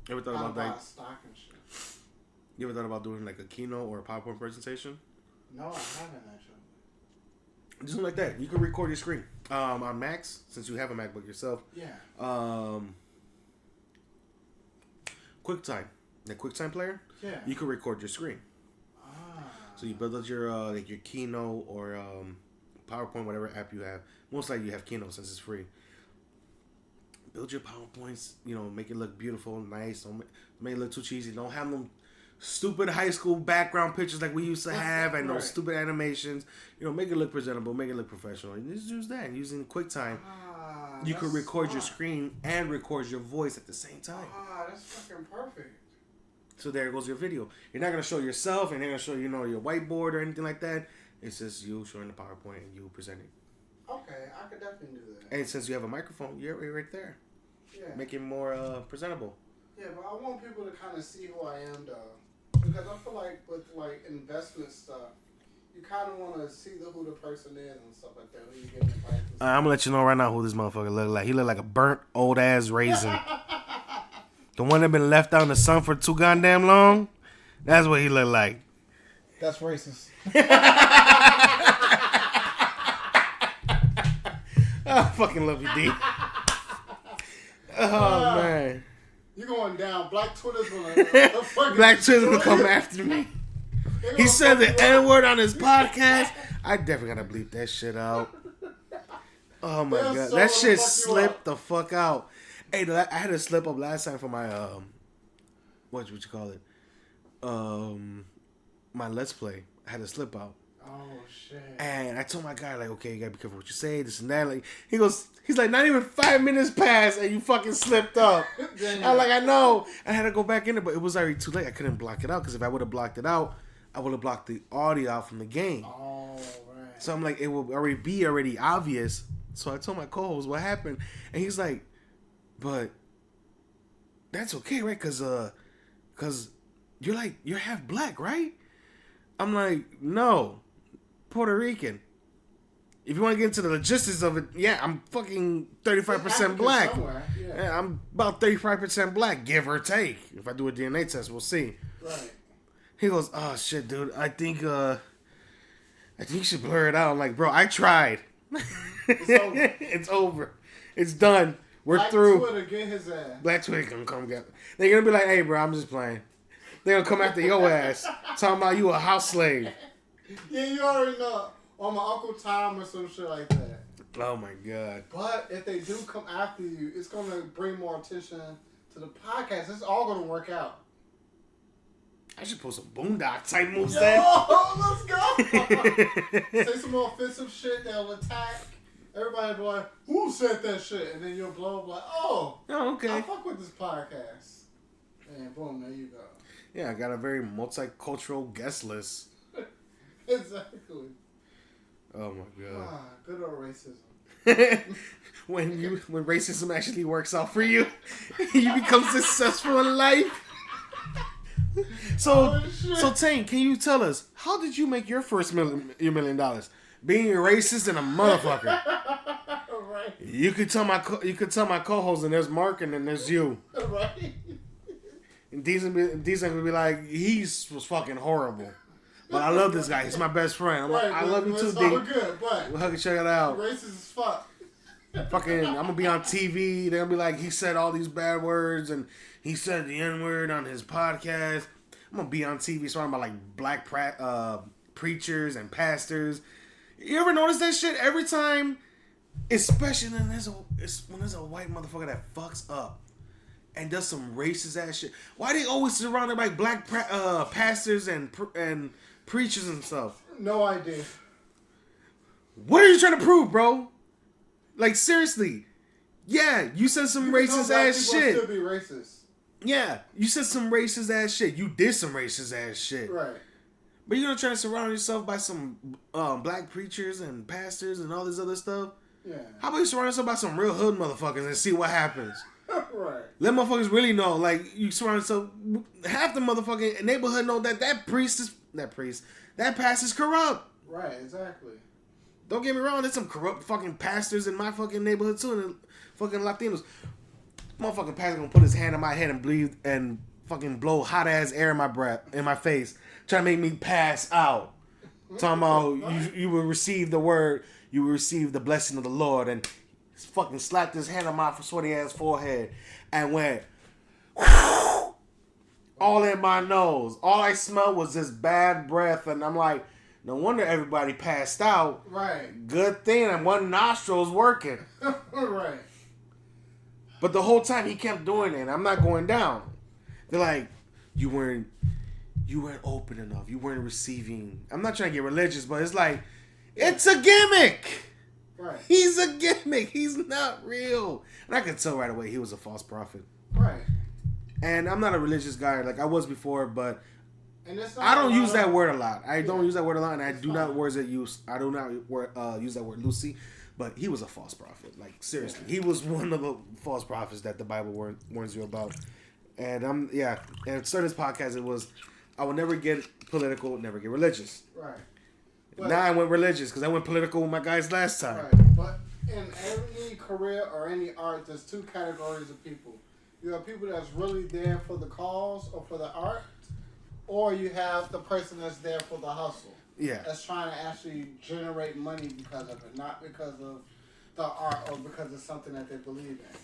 ever thought
how
about
to buy
like
stock and shit.
You ever thought about doing like a keynote or a PowerPoint presentation?
No, I haven't actually.
Just something like that. You can record your screen on Macs, since you have a MacBook yourself.
Yeah.
QuickTime, the QuickTime player.
Yeah.
You can record your screen. So you build up your like your Keynote or PowerPoint, whatever app you have. Most likely you have Keynote since it's free. Build your PowerPoints. Make it look beautiful, nice. Don't make it look too cheesy. Don't have them stupid high school background pictures like we used to have, and those stupid animations. Make it look presentable, make it look professional. And just use that. Using QuickTime, you could record your screen and record your voice at the same time.
That's fucking perfect.
So there goes your video. You're not gonna show yourself, and you're not gonna show your whiteboard or anything like that. It's just you showing the PowerPoint and you presenting.
Okay, I could definitely do that.
And since you have a microphone, you're right there.
Yeah.
Make it more presentable.
Yeah, but I want people to kind of see who I am, though. Because I feel like with like investment stuff, you kind of want to see who the person is and stuff like that. Who you getting advice.
I'm gonna let you know right now who this motherfucker look like. He look like a burnt old ass raisin. The one that been left out in the sun for too goddamn long. That's what he look like.
That's racist.
I fucking love you, D. Oh man.
You going down. Black Twitter's gonna
Black Twitter's gonna come after me. He said the N-word on his podcast. I definitely gotta bleep that shit out. Oh my god. That shit slipped the fuck out. Hey, I had to slip up last time for my what you call it? My Let's Play. I had to slip out.
Oh shit.
And I told my guy, like, okay, you gotta be careful what you say, this and that. Like, he's like, not even 5 minutes passed and you fucking slipped up. I'm like, I know. I had to go back in it, but it was already too late. I couldn't block it out, because if I would have blocked it out, I would have blocked the audio out from the game.
Oh, right.
So I'm like, it will already be obvious. So I told my co-host what happened, and he's like, but that's okay, right? Cause you're half black, right? I'm like, no, Puerto Rican. If you want to get into the logistics of it, yeah, I'm fucking 35% black. Yeah, I'm about 35% black, give or take. If I do a DNA test, we'll see.
Right.
He goes, oh shit, dude, I think you should blur it out. I'm like, bro, I tried.
It's over.
It's over. It's done. We're
Black
through.
Twitter, get his ass.
Black Twitter gonna come get. They're gonna be like, hey, bro, I'm just playing. They're gonna come after your ass, talking about you a house slave.
Yeah, you already know. Or my Uncle Tom or some shit like that.
Oh my god.
But if they do come after you, it's gonna bring more attention to the podcast. It's all gonna work out.
I should post some boondock type moves
Yo,
then.
Let's go. Say some more offensive shit, they'll attack. Everybody be like, who said that shit? And then you'll blow up like, oh,
okay.
I fuck with this podcast. And boom, there you go.
Yeah, I got a very multicultural guest list.
Exactly.
Oh my god.
Good old racism.
when racism actually works out for you, you become successful in life. So Tank, can you tell us how did you make your first $1 million? Being racist and a motherfucker.
Right.
You could tell my co-host, and there's Mark, and then there's you.
Right.
And Decent would be like, he was fucking horrible. But I love this guy. He's my best friend. I'm like, I love you too, D.
We're good, but
we'll hug each other out.
Racist as fuck.
Fucking, I'm gonna be on TV. They're gonna be like, he said all these bad words, and he said the N-word on his podcast. I'm gonna be on TV talking about like black preachers and pastors. You ever notice that shit every time? Especially when there's a white motherfucker that fucks up and does some racist ass shit. Why they always surrounded by black pastors and preachers and stuff?
No idea.
What are you trying to prove, bro? Like, seriously. Yeah, you said some racist ass shit.
Still be racist.
Yeah, you said some racist ass shit. You did some racist ass shit.
Right.
But you're gonna try to surround yourself by some black preachers and pastors and all this other stuff?
Yeah.
How about you surround yourself by some real hood motherfuckers and see what happens?
Right.
Let motherfuckers really know. Like, you surround yourself, half the motherfucking neighborhood know that that pastor's corrupt.
Right, exactly.
Don't get me wrong, there's some corrupt fucking pastors in my fucking neighborhood too, and the fucking Latinos. Motherfucking pastor gonna put his hand on my head and breathe and fucking blow hot ass air in my face, trying to make me pass out. Talking about you will receive the word, you will receive the blessing of the Lord, and fucking slapped his hand on my sweaty ass forehead and went all in my nose. All I smelled was this bad breath, and I'm like, no wonder everybody passed out.
Right.
Good thing that one nostril's working.
Right.
But the whole time he kept doing it, and I'm not going down. They're like, you weren't open enough. You weren't receiving. I'm not trying to get religious, but it's like, it's a gimmick.
Right.
He's a gimmick. He's not real. And I could tell right away he was a false prophet.
Right.
And I'm not a religious guy like I was before, but
and
I don't use that word a lot. I don't use that word a lot, and I do not use that word loosely. But he was a false prophet. Like, seriously. He was one of the false prophets that the Bible warns you about. And and starting this podcast, it was, I will never get political, never get religious.
Right. But,
now I went religious because I went political with my guys last time.
Right. But in any career or any art, there's two categories of people. You have people that's really there for the cause or for the art, or you have the person that's there for the hustle.
Yeah.
That's trying to actually generate money because of it, not because of the art or because it's something that they believe in.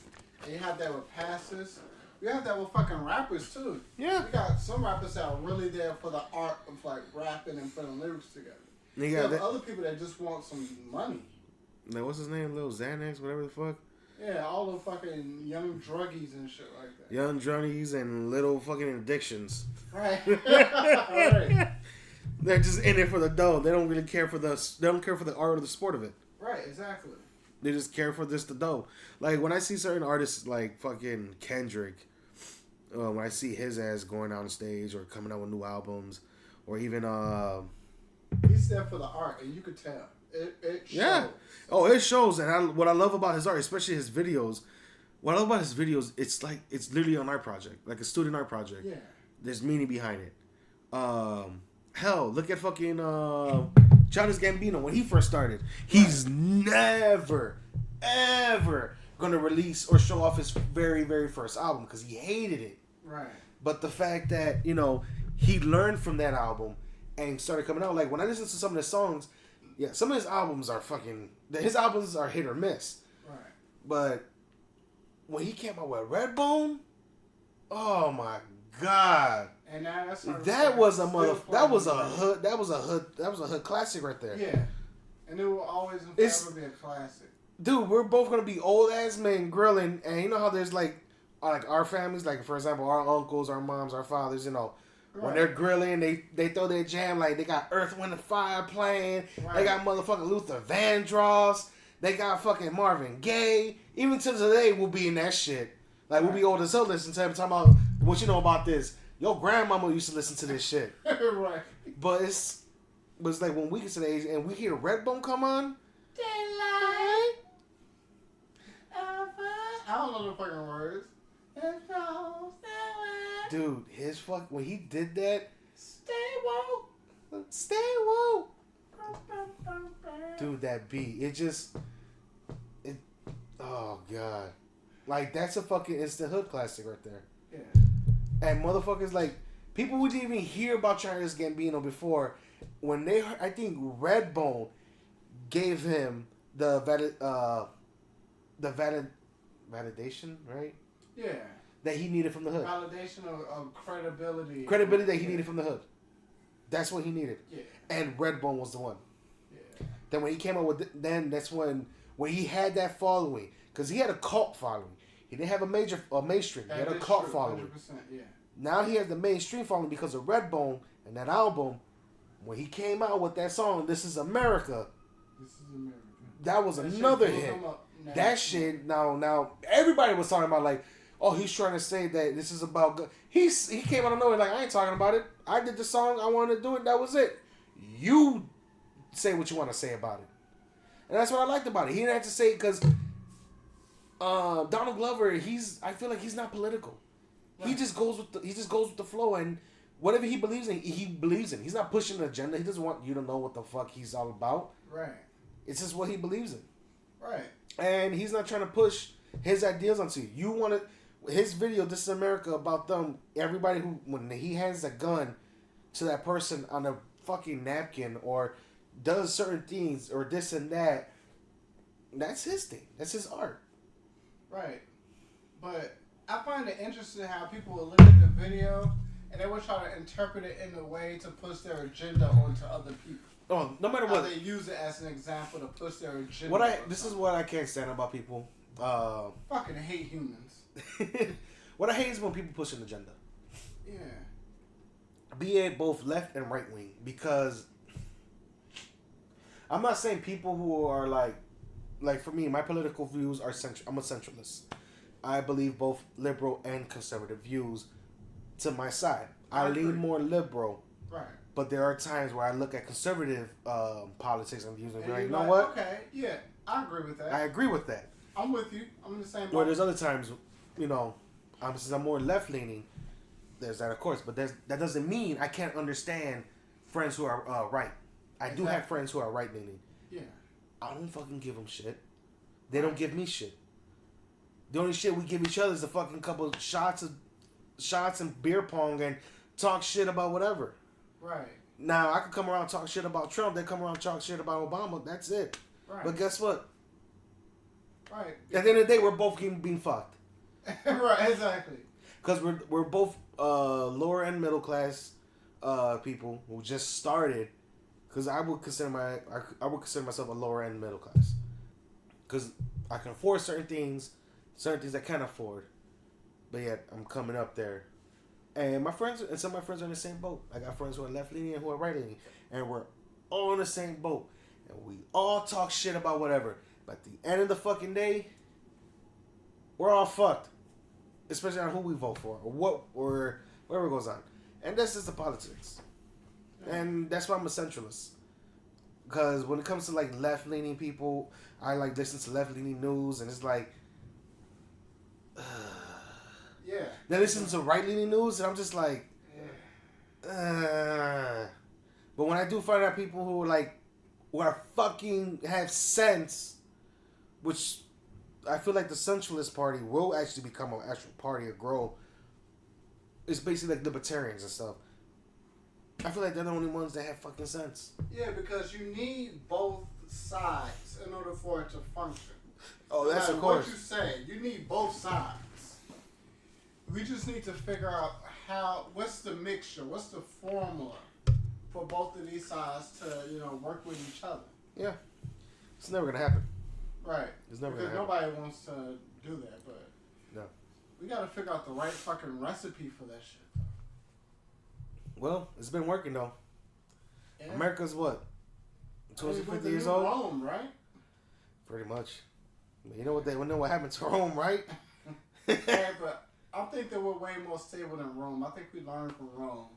And you have that with pastors. You have that with fucking rappers too.
Yeah.
You got some rappers that are really there for the art of like rapping and putting lyrics together. You have other people that just want some money.
Now, what's his name? Lil Xanax, whatever the fuck?
Yeah, all the fucking young druggies and shit like that.
Young druggies and little fucking addictions.
Right. Right.
They're just in it for the dough. They don't really care for the art or the sport of it.
Right, exactly.
They just care for the dough. Like, when I see certain artists like fucking Kendrick, when I see his ass going on stage or coming out with new albums, or even
he's there for the art, and you could tell. It shows.
Yeah. Oh, it shows. And what I love about his art, especially his videos, it's like, it's literally an art project, like a student art project.
Yeah.
There's meaning behind it. Hell, look at fucking Childish Gambino when he first started. He's never, ever gonna release or show off his very, very first album because he hated it.
Right.
But the fact that, he learned from that album and started coming out. Like, when I listen to some of the songs, yeah, some of his albums are hit or miss.
Right.
But when he came out with Redbone, oh my God.
And
that was a hood classic right there.
Yeah. And it will always and forever be a classic.
Dude, we're both gonna be old ass men grilling, and you know how there's like our families, like for example, our uncles, our moms, our fathers, when they're grilling, they throw their jam, like they got Earth, Wind, and Fire playing. Right. They got motherfucking Luther Vandross. They got fucking Marvin Gaye. Even to today, we'll be in that shit. Like, we'll be old as hell listening to him talking about what you know about this. Your grandmama used to listen to this shit.
Right.
But it's like when we get to the age and we hear Redbone come on. Daylight.
know the fucking words.
Dude, his fuck when he did that.
Stay woke.
Stay woke. Dude, that beat. Oh god. Like that's a fucking instant hood classic right there.
Yeah.
And motherfuckers like people who didn't even hear about Childish Gambino before, when they heard, I think Redbone gave him the validation, right?
Yeah.
That he needed from the hood.
Validation of credibility.
Credibility that he needed from the hood. That's what he needed.
Yeah.
And Redbone was the one.
Yeah.
Then when he came up with then that's when he had that following. Because he had a cult following. He didn't have a mainstream. He had a cult following.
100%, yeah.
Now he has the mainstream following because of Redbone and that album. When he came out with that song, This Is America.
This is America.
That was another hit. That shit, now everybody was talking about like, oh, he's trying to say that this is about. He came out of nowhere like, I ain't talking about it. I did the song. I wanted to do it. That was it. You say what you want to say about it, and that's what I liked about it. He didn't have to say because Donald Glover. I feel like he's not political. Right. He just goes with the flow and whatever he believes in. He believes in. He's not pushing an agenda. He doesn't want you to know what the fuck he's all about.
Right.
It's just what he believes in.
Right.
And he's not trying to push his ideas onto you. You want to... His video, This Is America, about them... Everybody who... When he hands a gun to that person on a fucking napkin or does certain things or this and that, that's his thing. That's his art.
Right. But I find it interesting how people will look at the video and they will try to interpret it in a way to push their agenda onto other people.
Oh, no matter what,
they use it as an example to push their agenda.
This is what I can't stand about people.
Fucking hate humans.
What I hate is when people push an agenda.
Yeah.
Be it both left and right wing, because I'm not saying people who are like for me, my political views are I'm a centralist. I believe both liberal and conservative views to my side. I lean more liberal. Right. But there are times where I look at conservative politics and views and be like, you know what?
Okay, yeah, I agree with that.
I agree with that.
I'm with you. I'm in the same boat.
Where there's other times, since I'm more left-leaning, there's that, of course. But that doesn't mean I can't understand friends who are right. I do have friends who are right-leaning. Yeah. I don't fucking give them shit. They don't give me shit. The only shit we give each other is a fucking couple of shots and beer pong and talk shit about whatever. Right. Now, I could come around and talk shit about Trump. They come around and talk shit about Obama. That's it. Right. But guess what? Right. At the end of the day, we're both being fucked.
Right, exactly.
Because we're both lower end middle class people who just started. Because I would consider myself a lower end middle class. Because I can afford certain things I can't afford. But yet, I'm coming up there. And some of my friends are in the same boat. I got friends who are left leaning and who are right leaning, and we're all in the same boat. And we all talk shit about whatever. But at the end of the fucking day, we're all fucked, especially on who we vote for or whatever goes on. And that's just the politics. Yeah. And that's why I'm a centralist. Because when it comes to like left leaning people, I like listen to left leaning news, and it's like. Yeah. Then listen to right-leaning news, and I'm just like, But when I do find out people who are fucking have sense, which I feel like the centralist party will actually become an actual party or grow. It's basically like libertarians and stuff. I feel like they're the only ones that have fucking sense.
Yeah, because you need both sides in order for it to function.
Oh, that's of course.
What you say, you need both sides. We just need to figure out what's the mixture, what's the formula for both of these sides to, work with each other.
Yeah. It's never going to happen.
Right.
It's never going to happen.
Nobody wants to do that, but
no. We
got to figure out the right fucking recipe for that shit.
Well, it's been working though. Yeah. America's what? 250 years
old? Rome, right?
Pretty much. But you know what happened to Rome, right?
Yeah, but I think that we're way more stable than Rome. I think we learned from Rome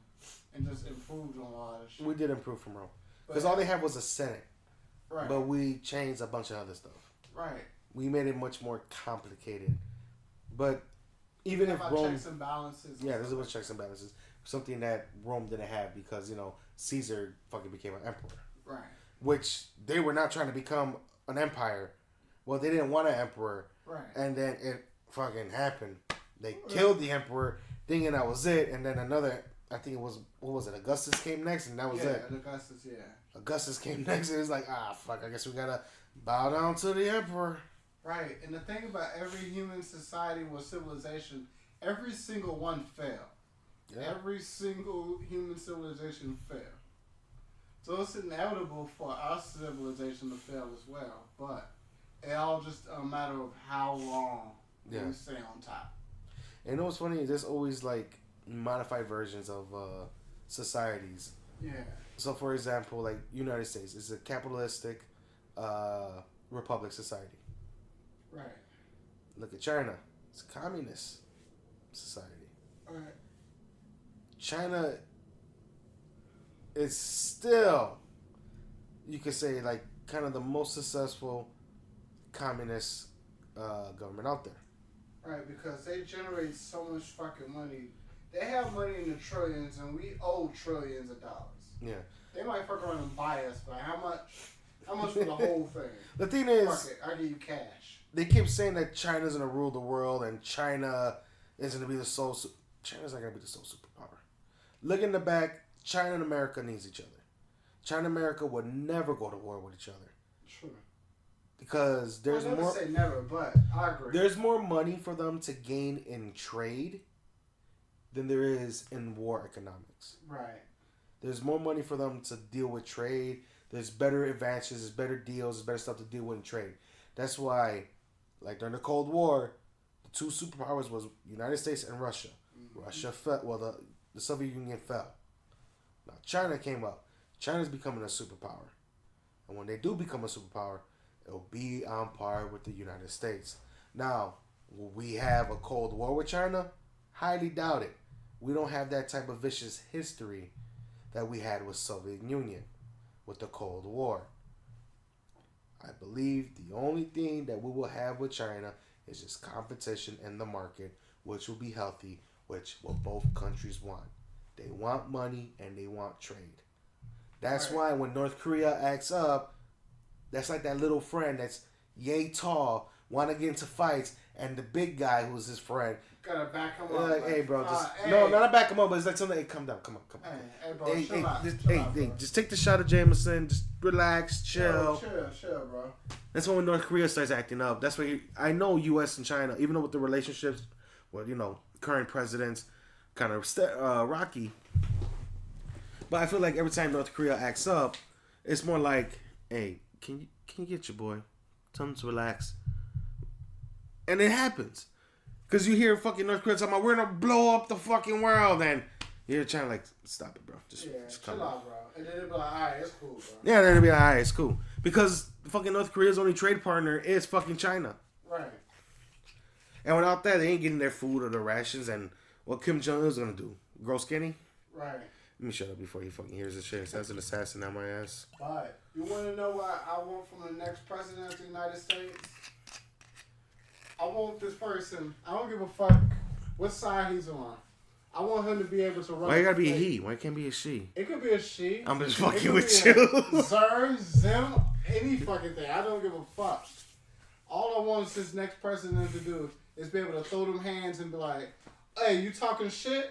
and just improved on a lot of shit.
We did improve from Rome. Because all they had was a Senate. Right. But we changed a bunch of other stuff.
Right.
We made it much more complicated But even if Rome,
checks and balances.
Yeah, this is what checks and balances. Something that Rome didn't have because Caesar fucking became an emperor.
Right.
Which they were not trying to become an empire. Well, they didn't want an emperor.
Right.
And then it fucking happened. They killed the emperor, thinking that was it. And then another, I think it was, what was it? Augustus came next, and that was it. Augustus came next, and it's like, fuck, I guess we gotta bow down to the emperor.
Right. And the thing about every human society with civilization, every single one failed. Yeah. Every single human civilization failed. So it's inevitable for our civilization to fail as well. But it all just a matter of how long we stay on top.
And you know what's funny? There's always like modified versions of societies.
Yeah.
So for example, like United States is a capitalistic republic society.
Right.
Look at China. It's a communist society.
Right.
China is still, you could say, like kind of the most successful communist government out there.
Right, because they generate so much fucking money. They have money in the trillions, and we owe trillions of dollars.
Yeah.
They might fuck around and buy us, but how much? How much for the whole thing?
The thing is,
fuck it, I give you cash.
They keep saying that China's gonna rule the world, and China is gonna be the sole. China's not gonna be the sole superpower. Look in the back. China and America needs each other. China and America would never go to war with each other.
True.
Because there's
I never
more.
Say never, but I agree.
There's more money for them to gain in trade than there is in war economics.
Right.
There's more money for them to deal with trade. There's better advantages. There's better deals. There's better stuff to deal with in trade. That's why, like during the Cold War, the two superpowers was United States and Russia. Mm-hmm. Russia fell. Well, the Soviet Union fell. Now China came up. China's becoming a superpower, and when they do become a superpower, it'll be on par with the United States. Now, will we have a Cold War with China? Highly doubt it. We don't have that type of vicious history that we had with Soviet Union, with the Cold War. I believe the only thing that we will have with China is just competition in the market, which will be healthy, which what both countries want. They want money and they want trade. That's why when North Korea acts up, that's like that little friend that's yay tall, want to get into fights, and the big guy who's his friend
gotta back him up.
Like, hey, bro, just no, not back him up, but it's like something. Hey, come down, come on.
Hey, bro, chill out.
Just take the shot of Jameson. Just relax, chill.
Chill, bro.
That's when North Korea starts acting up. That's why I know U.S. and China, even though with the relationships, well, current presidents, kind of rocky. But I feel like every time North Korea acts up, it's more like, hey, can you get your boy? Tell him to relax. And it happens. Because you hear fucking North Korea talking about, we're going to blow up the fucking world. And you're trying to like, stop it, bro. Just
chill out, bro. And then they'll be like, alright, it's cool, bro.
Yeah, then they'll be like, alright, it's cool. Because fucking North Korea's only trade partner is fucking China.
Right.
And without that, they ain't getting their food or their rations. And what Kim Jong-un's going to do? Grow skinny?
Right.
Let me shut up before he fucking hears this shit. That's an assassin on my ass.
But you want to know what I want from the next president of the United States? I want this person. I don't give a fuck what side he's on. I want him to be able to run.
Why you gotta be a he? Why it can't be a she?
It could be a she.
I'm just fucking with you.
Zer, Zim, any fucking thing. I don't give a fuck. All I want is this next president to do is be able to throw them hands and be like, hey, you talking shit?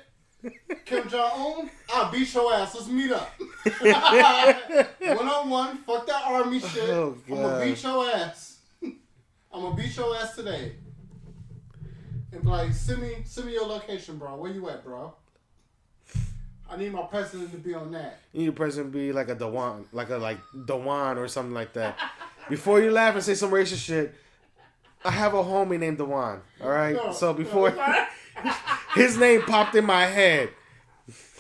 Kim Jong-un, I'll beat your ass. Let's meet up. 1-on-1. Fuck that army shit.
Oh,
I'm going to beat your ass. I'm going to beat your ass today. And be like, send me your location, bro. Where you at, bro? I need my president to be on that.
You need a president to be like a Dewan, like Dewan or something like that. Before you laugh and say some racist shit, I have a homie named Dewan. All right?
No,
so before... His name popped in my head.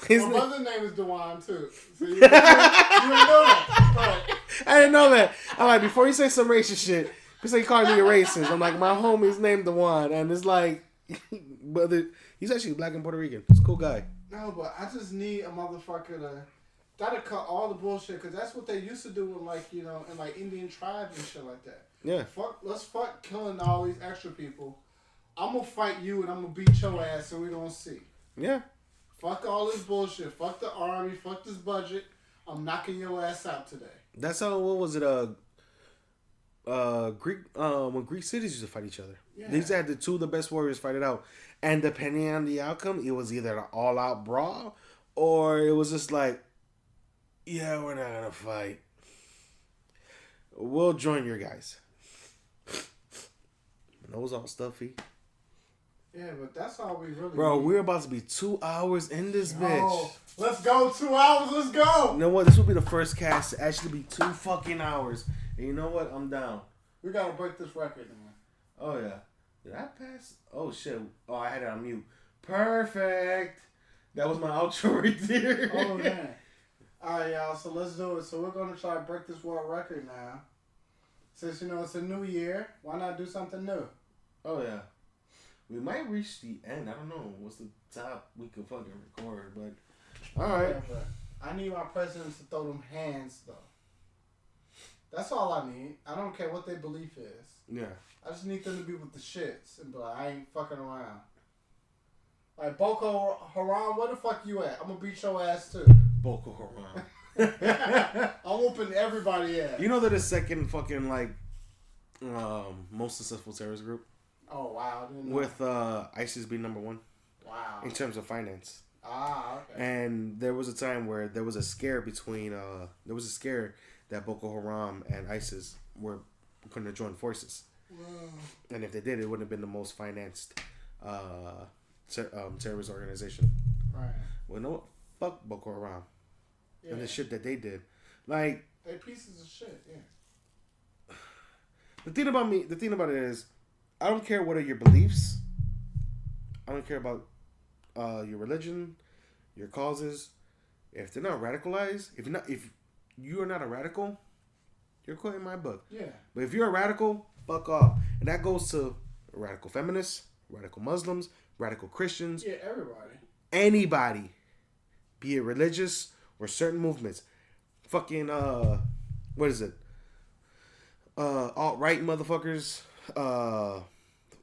My mother's name is Dewan, too. So you didn't know that. Right.
I didn't know that. I'm like, before you say some racist shit, because they called me a racist. I'm like, my homie's named Dewan. And it's like, but he's actually black and Puerto Rican. He's a cool guy.
No, but I just need a motherfucker to cut all the bullshit, because that's what they used to do in Indian tribes and shit like that.
Yeah.
Let's fuck killing all these extra people. I'm gonna fight you and I'm gonna beat your ass and we gonna see.
Yeah.
Fuck all this bullshit. Fuck the army. Fuck this budget. I'm knocking your ass out today.
That's how. What was it? Greek. When Greek cities used to fight each other. Yeah. These had the best warriors fight it out, and depending on the outcome, it was either an all-out brawl, or it was just like, yeah, we're not gonna fight. We'll join your guys. And it was all stuffy.
Yeah, but that's all we really
Bro,
need.
we're about to be 2 hours in this bitch.
Let's go 2 hours. Let's go.
You know what? This will be the first cast to actually be 2 fucking hours. And you know what? I'm down.
We gotta break this record, man.
Oh, yeah. Did I pass? Oh, shit. Oh, I had it on mute. Perfect. That was my outro right there.
Oh, man. All right, y'all. So let's do it. So we're going to try to break this world record now. Since, it's a new year, why not do something new?
Oh, yeah. We might reach the end. I don't know what's the top we could fucking record, but all right. Yeah,
but I need my presidents to throw them hands, though. That's all I need. I don't care what their belief is.
Yeah.
I just need them to be with the shits and be like, I ain't fucking around. Like, Boko Haram, where the fuck you at? I'm gonna beat your ass, too.
Boko Haram.
I'm whooping everybody ass.
You know they're the second fucking, most successful terrorist group?
Oh, wow.
With ISIS being number 1.
Wow.
In terms of finance.
Ah, okay.
And there was a time where there was a scare that Boko Haram and ISIS were going to join forces. Whoa. And if they did, it wouldn't have been the most financed terrorist organization.
Right.
Well, no, fuck Boko Haram. Yeah. And the shit that they did. Like...
They pieces of shit, yeah.
The thing about it is, I don't care what are your beliefs. I don't care about your religion, your causes. If they're not radicalized, if you are not a radical, you're cool in my book.
Yeah.
But if you're a radical, fuck off. And that goes to radical feminists, radical Muslims, radical Christians.
Yeah, everybody.
Anybody. Be it religious or certain movements. Fucking, what is it? Alt-right motherfuckers.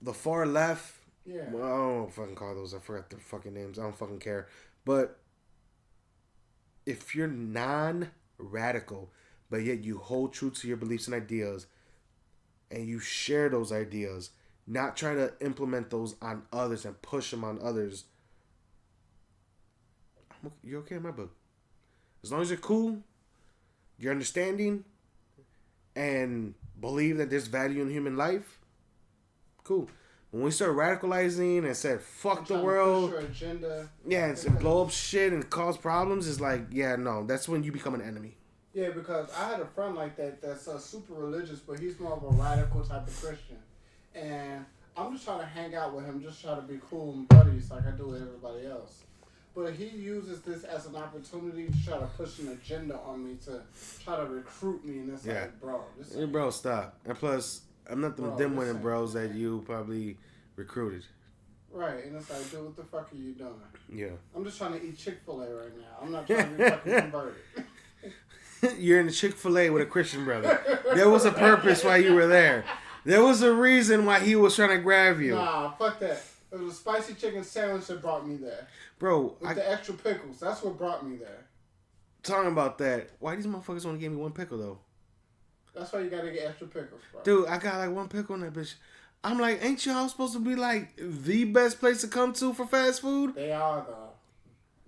The far left.
Yeah.
Well, I don't fucking call those. I forgot their fucking names. I don't fucking care. But if you're non-radical, but yet you hold true to your beliefs and ideas, and you share those ideas, not try to implement those on others and push them on others, you're okay in my book. As long as you're cool, you're understanding, and believe that there's value in human life, cool. When we start radicalizing and said fuck the world,
push your agenda,
and blow up shit and cause problems, is like, yeah, no, that's when you become an enemy.
Yeah, because I had a friend like that's super religious, but he's more of a radical type of Christian, and I'm just trying to hang out with him, just try to be cool and buddies like I do with everybody else. But he uses this as an opportunity to try to push an agenda on me, to try to recruit me, and it's like, bro,
bro, stop. And plus, I'm not the dim-witting bros that you probably recruited.
Right, and it's like, dude, what the fuck are you doing?
Yeah.
I'm just trying to eat Chick-fil-A right now. I'm not trying to be fucking converted.
You're in the Chick-fil-A with a Christian brother. There was a purpose why you were there. There was a reason why he was trying to grab you.
Nah, fuck that. It was a spicy chicken sandwich that brought me there.
Bro.
With the extra pickles. That's what brought me there.
Talking about that, why these motherfuckers only gave me 1 pickle, though?
That's why you gotta get extra pickles, bro.
Dude, I got like 1 pickle in that bitch. I'm like, ain't y'all supposed to be like the best place to come to for fast food?
They are, though.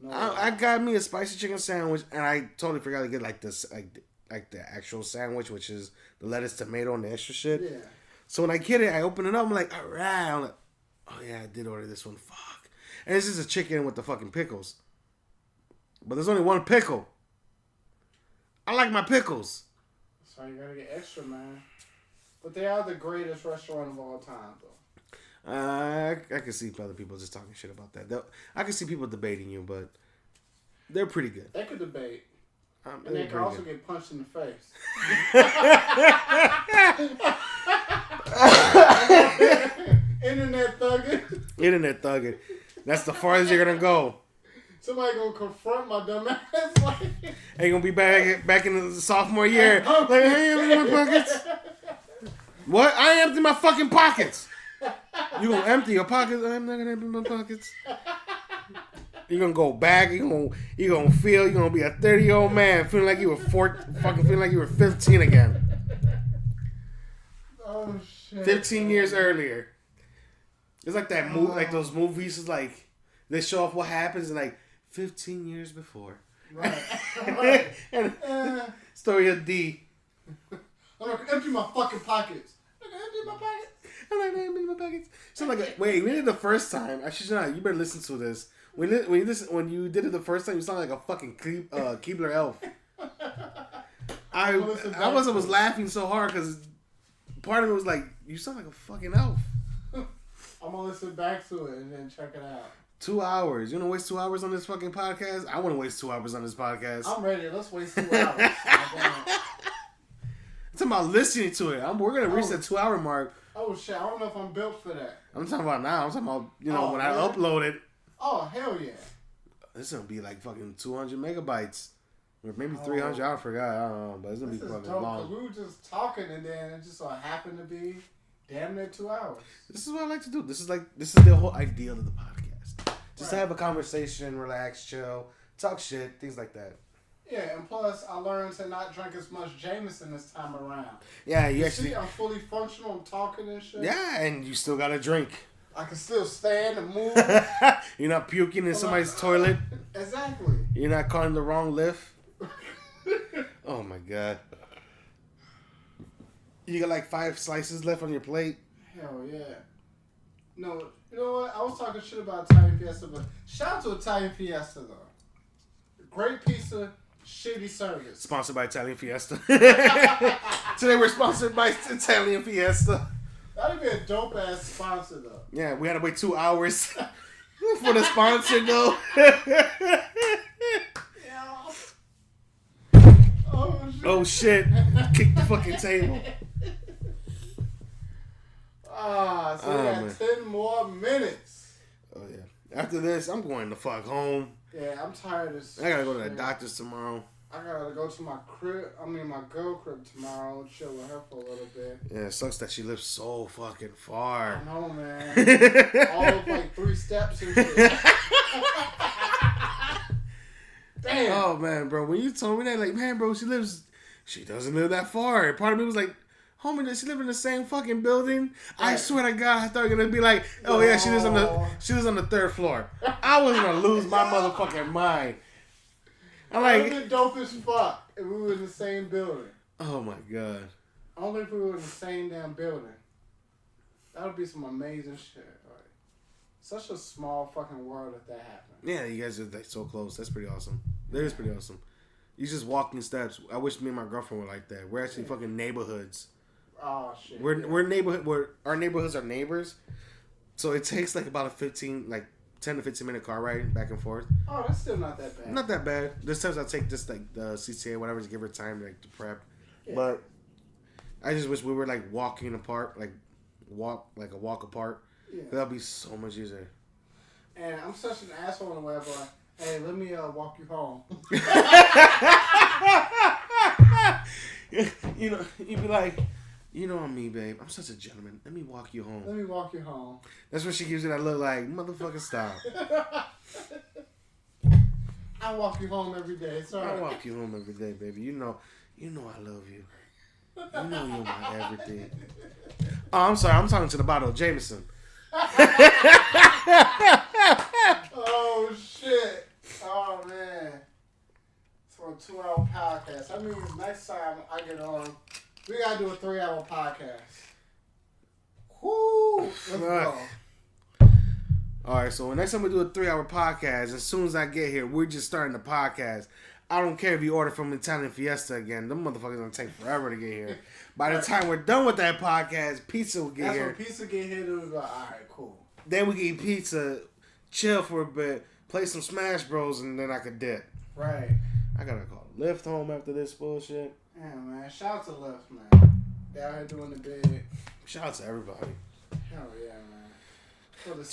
No,
I got me a spicy chicken sandwich, and I totally forgot to get like this, like the actual sandwich, which is the lettuce, tomato, and the extra shit.
Yeah.
So when I get it, I open it up. I'm like, all right. I'm like, oh yeah, I did order this one. Fuck. And this is a chicken with the fucking pickles. But there's only 1 pickle. I like my pickles.
So you gotta get extra, man. But they are the greatest restaurant of all time, though.
I can see other people just talking shit about that. I can see people debating you, but they're pretty good.
They could debate. And they can also get punched in the face. Internet thugging.
Internet thugging. That's the farthest you're gonna go.
Somebody gonna confront my dumb ass. Like,
ain't gonna be back in the sophomore year. Like, hey, empty my pockets. What? I empty my fucking pockets. You gonna empty your pockets? I'm not gonna empty my pockets. You're gonna go back. You're gonna feel. You're gonna be a 30-year-old man feeling like you were feeling like you were 15 again.
Oh shit!
15 years earlier. It's like that movie, like those movies. Is like they show off what happens in like 15 years before.
Right.
And story of D.
I'm gonna empty my fucking pockets. I'm gonna empty my pockets.
I'm like, empty my pockets. So like, wait, we did it the first time. Actually, no, you better listen to this. When you did it the first time, you sound like a fucking Keebler elf. I was laughing so hard because part of it was like, you sound like a fucking elf.
I'm gonna listen back to it and then check it out. 2
hours. You wanna waste 2 hours on this fucking podcast? I wanna waste 2 hours on this podcast.
I'm ready. Let's waste 2 hours. I'm
talking about listening to it. We're gonna reach the 2 hour mark.
Oh shit! I don't know if I'm built for that.
I'm talking about now. I'm talking about when I upload it.
Oh hell yeah!
This is gonna be like fucking 200 megabytes. Or maybe 300. I forgot. I don't know. But it's gonna be fucking long.
We were just talking and then it just so happened to be damn near 2 hours.
This is what I like to do. This is the whole idea of the podcast. Just to have a conversation, relax, chill, talk shit, things like that.
Yeah, and plus I learned to not drink as much Jameson this time around.
Yeah,
you see, I'm fully functional. I'm talking and shit.
Yeah, and you still gotta drink.
I can still stand and move.
You're not puking in somebody's toilet.
Exactly.
You're not calling the wrong lift. Oh my god. You got like 5 slices left on your plate.
Hell yeah. No, you know what? I was talking shit about Italian Fiesta, but shout out to Italian Fiesta though. Great pizza, shitty service.
Sponsored by Italian Fiesta. Today we're sponsored by Italian Fiesta.
That'd be a dope ass sponsor though.
Yeah, we had to wait 2 hours for the sponsor though. Oh shit! Kick the fucking table.
So we got 10 more minutes.
Oh yeah. After this, I'm going the fuck home.
Yeah, I'm tired of this.
I gotta go to the doctor's tomorrow.
I gotta go to my girl crib tomorrow and chill with her for a little bit.
Yeah, it sucks that she lives so fucking far.
I know, man. All of like 3 steps and shit. Damn.
Oh man, bro, when you told me that, like, man, bro, she doesn't live that far. And part of me was like, homie, does she live in the same fucking building? Right. I swear to God, I thought you were gonna be like, oh yeah, she lives on the 3rd floor. I was gonna lose my motherfucking mind. I'm like,
that would be dope as fuck if we were in the same building.
Oh my God.
Only if we were in the same damn building. That would be some amazing shit. Like, such a small fucking world if that happened.
Yeah, you guys are like so close. That's pretty awesome. That is pretty awesome. You just walking steps. I wish me and my girlfriend were like that. We're actually fucking neighborhoods.
Oh shit.
Our neighborhoods are neighbors. So it takes like about 10 to 15 minute car ride back and forth.
Oh, that's still not that bad.
Not that bad. There's times I take just like the CTA, whatever, to give her time to prep. Yeah. But I just wish we were like walking apart, a walk apart. Yeah. That'd be so much easier.
And I'm such an asshole in a way, but hey, let me walk you home.
You know, you'd be like, you know me, babe. I'm such a gentleman. Let me walk you home.
Let me walk you home.
That's when she gives you that look like, motherfucker, stop.
I walk you home every day. Sorry.
I walk you home every day, baby. You know I love you. You know you're my everything. Oh, I'm sorry. I'm talking to the bottle of Jameson.
Oh, shit. Oh, man. For a 2-hour podcast. That means next time I get on, we got to do a 3-hour podcast. Whoo! Let's go.
All right, so next time we do a 3-hour podcast, as soon as I get here, we're just starting the podcast. I don't care if you order from Italian Fiesta again. Them motherfuckers gonna take forever to get here. By the time we're done with that podcast, pizza will get here.
That's when pizza get here, we'll be like, all right, cool.
Then we can eat pizza, chill for a bit, play some Smash Bros, and then I could dip.
Right.
I gotta call Lyft home after this bullshit.
Yeah, man. Shout out to Lyft, man. They out here doing the big.
Shout out to everybody.
Hell yeah, man.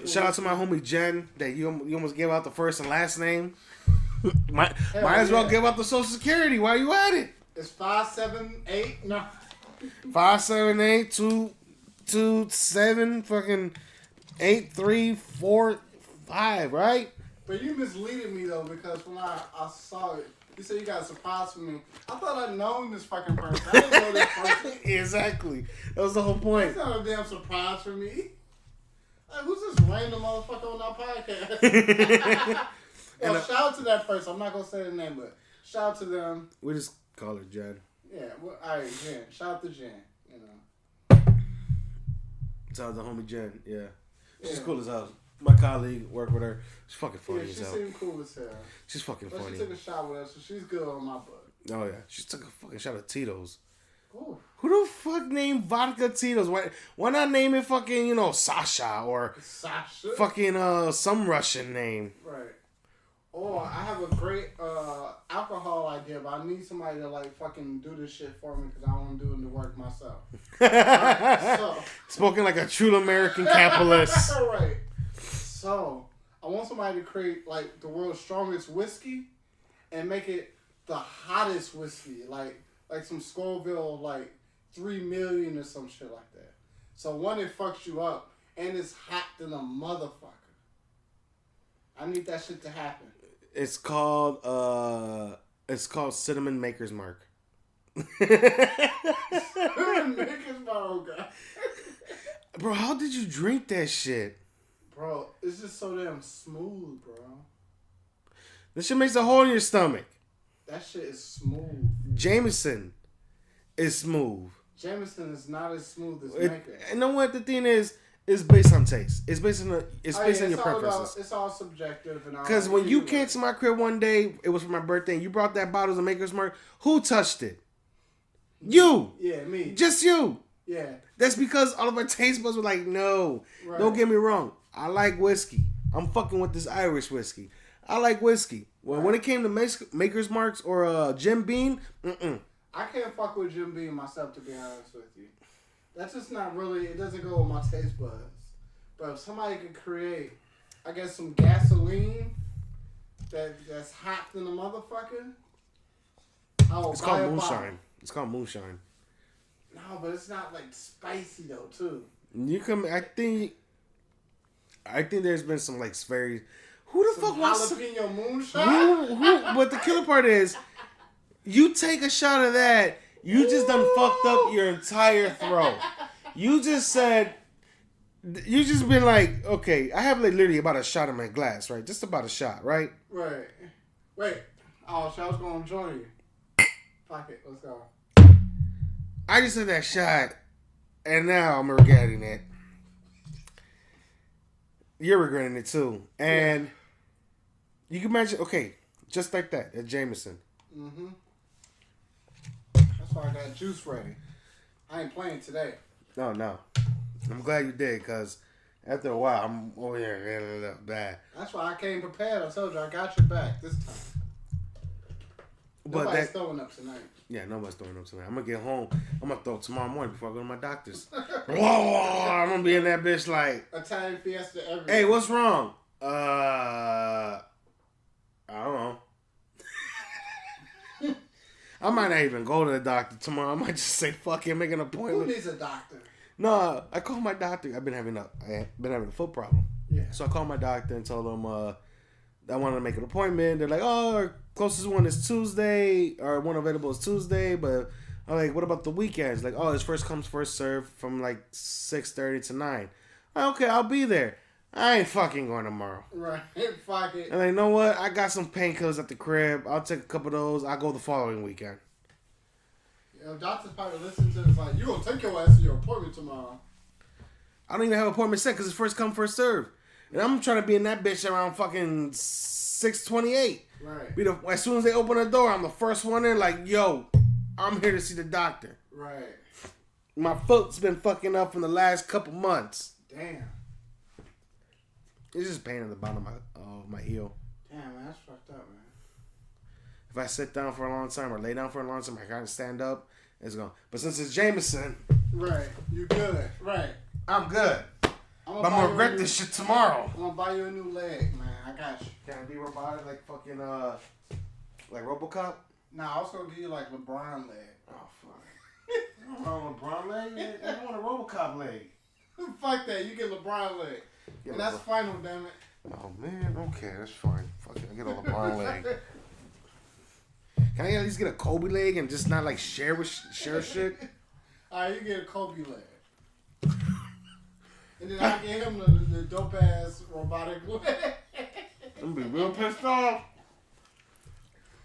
Shout out to my homie Jen that you almost gave out the first and last name. might as well give out the Social Security while you at it.
It's 578. No.
578-2 6'2", fucking 8, 3, 4, 5, right?
But you misleaded me though, because when I saw it, you said you got a surprise for me. I thought I'd known this fucking person. I didn't know this person.
Exactly. That was the whole point.
It's not a damn surprise for me. Like, who's this random motherfucker on our podcast? Yo, shout out to that person. I'm not gonna say the name, but shout out to them.
We just call her Jen.
Yeah, well, alright, Jen. Shout out to Jen. You know.
Shout out to homie Jen. Yeah, she's cool as hell. My colleague worked with her. She's fucking funny as hell.
She seemed cool as hell.
She's fucking funny.
She took a shot with us, so she's good on my book.
Oh yeah, she took a fucking shot of Tito's.
Ooh.
Who the fuck named vodka Tito's? Why not name it fucking Sasha or
Sasha?
Fucking some Russian name?
Right. Or I have a great alcohol idea, but I need somebody to like fucking do this shit for me because I don't want to do the work myself. Right, so.
Spoken like a true American capitalist.
Right. So I want somebody to create like the world's strongest whiskey and make it the hottest whiskey, like some Scoville, like 3 million or some shit like that. So one, it fucks you up and it's hot than a motherfucker. I need that shit to happen.
It's called Cinnamon Maker's Mark.
Cinnamon Maker's Mark, God.
Bro, how did you drink that shit?
Bro, it's just so damn smooth, bro.
This shit makes a hole in your stomach.
That shit is smooth.
Jameson is smooth.
Jameson is not as smooth as Maker.
You know what the thing is? It's based on taste. It's based on your preferences.
It's all subjective and all.
Because when you came to my crib one day, it was for my birthday, and you brought that bottle of Maker's Mark. Who touched it? You.
Yeah, me.
Just you.
Yeah.
That's because all of our taste buds were like, no. Right. Don't get me wrong. I like whiskey. I'm fucking with this Irish whiskey. I like whiskey. Well, when it came to Maker's Marks or Jim Beam,
I can't fuck with Jim Beam myself, to be honest with you. That's just not really, it doesn't go with my taste buds. But if somebody could create, I guess, some gasoline that's hot than a motherfucker,
it's called moonshine. It's called moonshine.
No, but it's not like spicy though, too.
I think there's been some like very. Who the fuck wants
jalapeno moonshine?
Who? But the killer part is, you take a shot of that, you just done fucked up your entire throat. You just been like, okay, I have like literally about a shot in my glass, right? Just about a shot, right?
Right. Wait. Oh, so I was gonna join you. Fuck it, let's go.
I just took that shot, and now I'm regretting it. You're regretting it too, and you can imagine. Okay, just like that, at Jameson.
Mm-hmm. That's why I got juice ready. I ain't playing today.
No. I'm glad you did, because after a while, I'm over here bad.
That's why I came prepared. I told you I got your back this time. Nobody's throwing up tonight.
Yeah, nobody's throwing up tonight. I'm going to get home. I'm going to throw up tomorrow morning before I go to my doctor's. I'm going to be in that bitch like...
Italian Fiesta everywhere.
Hey, what's wrong? I don't know. I might not even go to the doctor tomorrow. I might just say, fuck it, make an appointment.
Who needs a doctor?
No, I called my doctor. I've been having a foot problem. Yeah. So I called my doctor and told him I wanted to make an appointment. They're like, oh, our closest one is Tuesday. Our one available is Tuesday. But I'm like, what about the weekends? Like, oh, it's first comes, first serve from like 6:30 to 9. Okay, I'll be there. I ain't fucking going tomorrow.
Right. Fuck it.
And like, you know what? I got some painkillers at the crib. I'll take a couple of those. I'll go the following weekend.
Yeah, doctors probably listen to this like, you gonna take your ass to your appointment tomorrow.
I don't even have an appointment set because it's first come, first serve. And I'm trying to be in that bitch around fucking 6:28. Right. As soon as they open the door, I'm the first one in. Like, yo, I'm here to see the doctor. Right. My foot's been fucking up from the last couple months.
Damn.
It's just pain in the bottom of my heel.
Damn, man, that's fucked up, man.
If I sit down for a long time or lay down for a long time, I can't stand up. It's gone. But since it's Jameson,
right, you good. Right.
I'm good. I'm gonna regret this shit tomorrow.
I'm gonna buy you a new leg, man. I got you.
Can I be robotic like fucking like RoboCop?
Nah, I was gonna give you like LeBron leg.
Oh fuck. I don't want a LeBron leg. I don't want a RoboCop leg.
Fuck that. You get LeBron leg. And that's final, damn it.
Oh, man. Okay, that's fine. Fuck it. I get a LeBron leg. Can I at least get a Kobe leg and just not, like, share shit?
Alright, you get a Kobe leg. And then I get him the dope-ass robotic leg.
I'm gonna be real pissed off.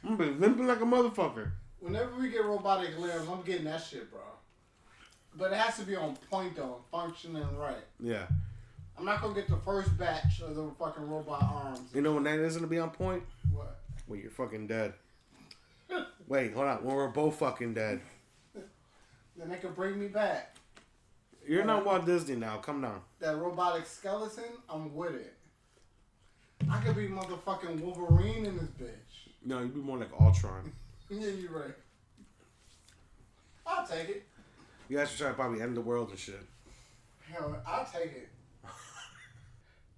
I'm gonna be limping like a motherfucker.
Whenever we get robotic limbs, I'm getting that shit, bro. But it has to be on point, though. Functioning right.
Yeah.
I'm not gonna get the first batch of the fucking robot arms.
You know when that isn't gonna be on point?
What?
When you're fucking dead. Wait, hold on. When we're both fucking dead.
Then they can bring me back.
You're not Walt Disney now. Come down.
That robotic skeleton, I'm with it. I could be motherfucking Wolverine in this bitch.
No, you'd be more like Ultron.
Yeah, you're right. I'll take it.
You guys should try to probably end the world and shit.
Hell, I'll take it.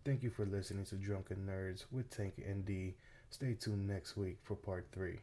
Thank you for listening to Drunken Nerds with Tank and D. Stay tuned next week for part 3.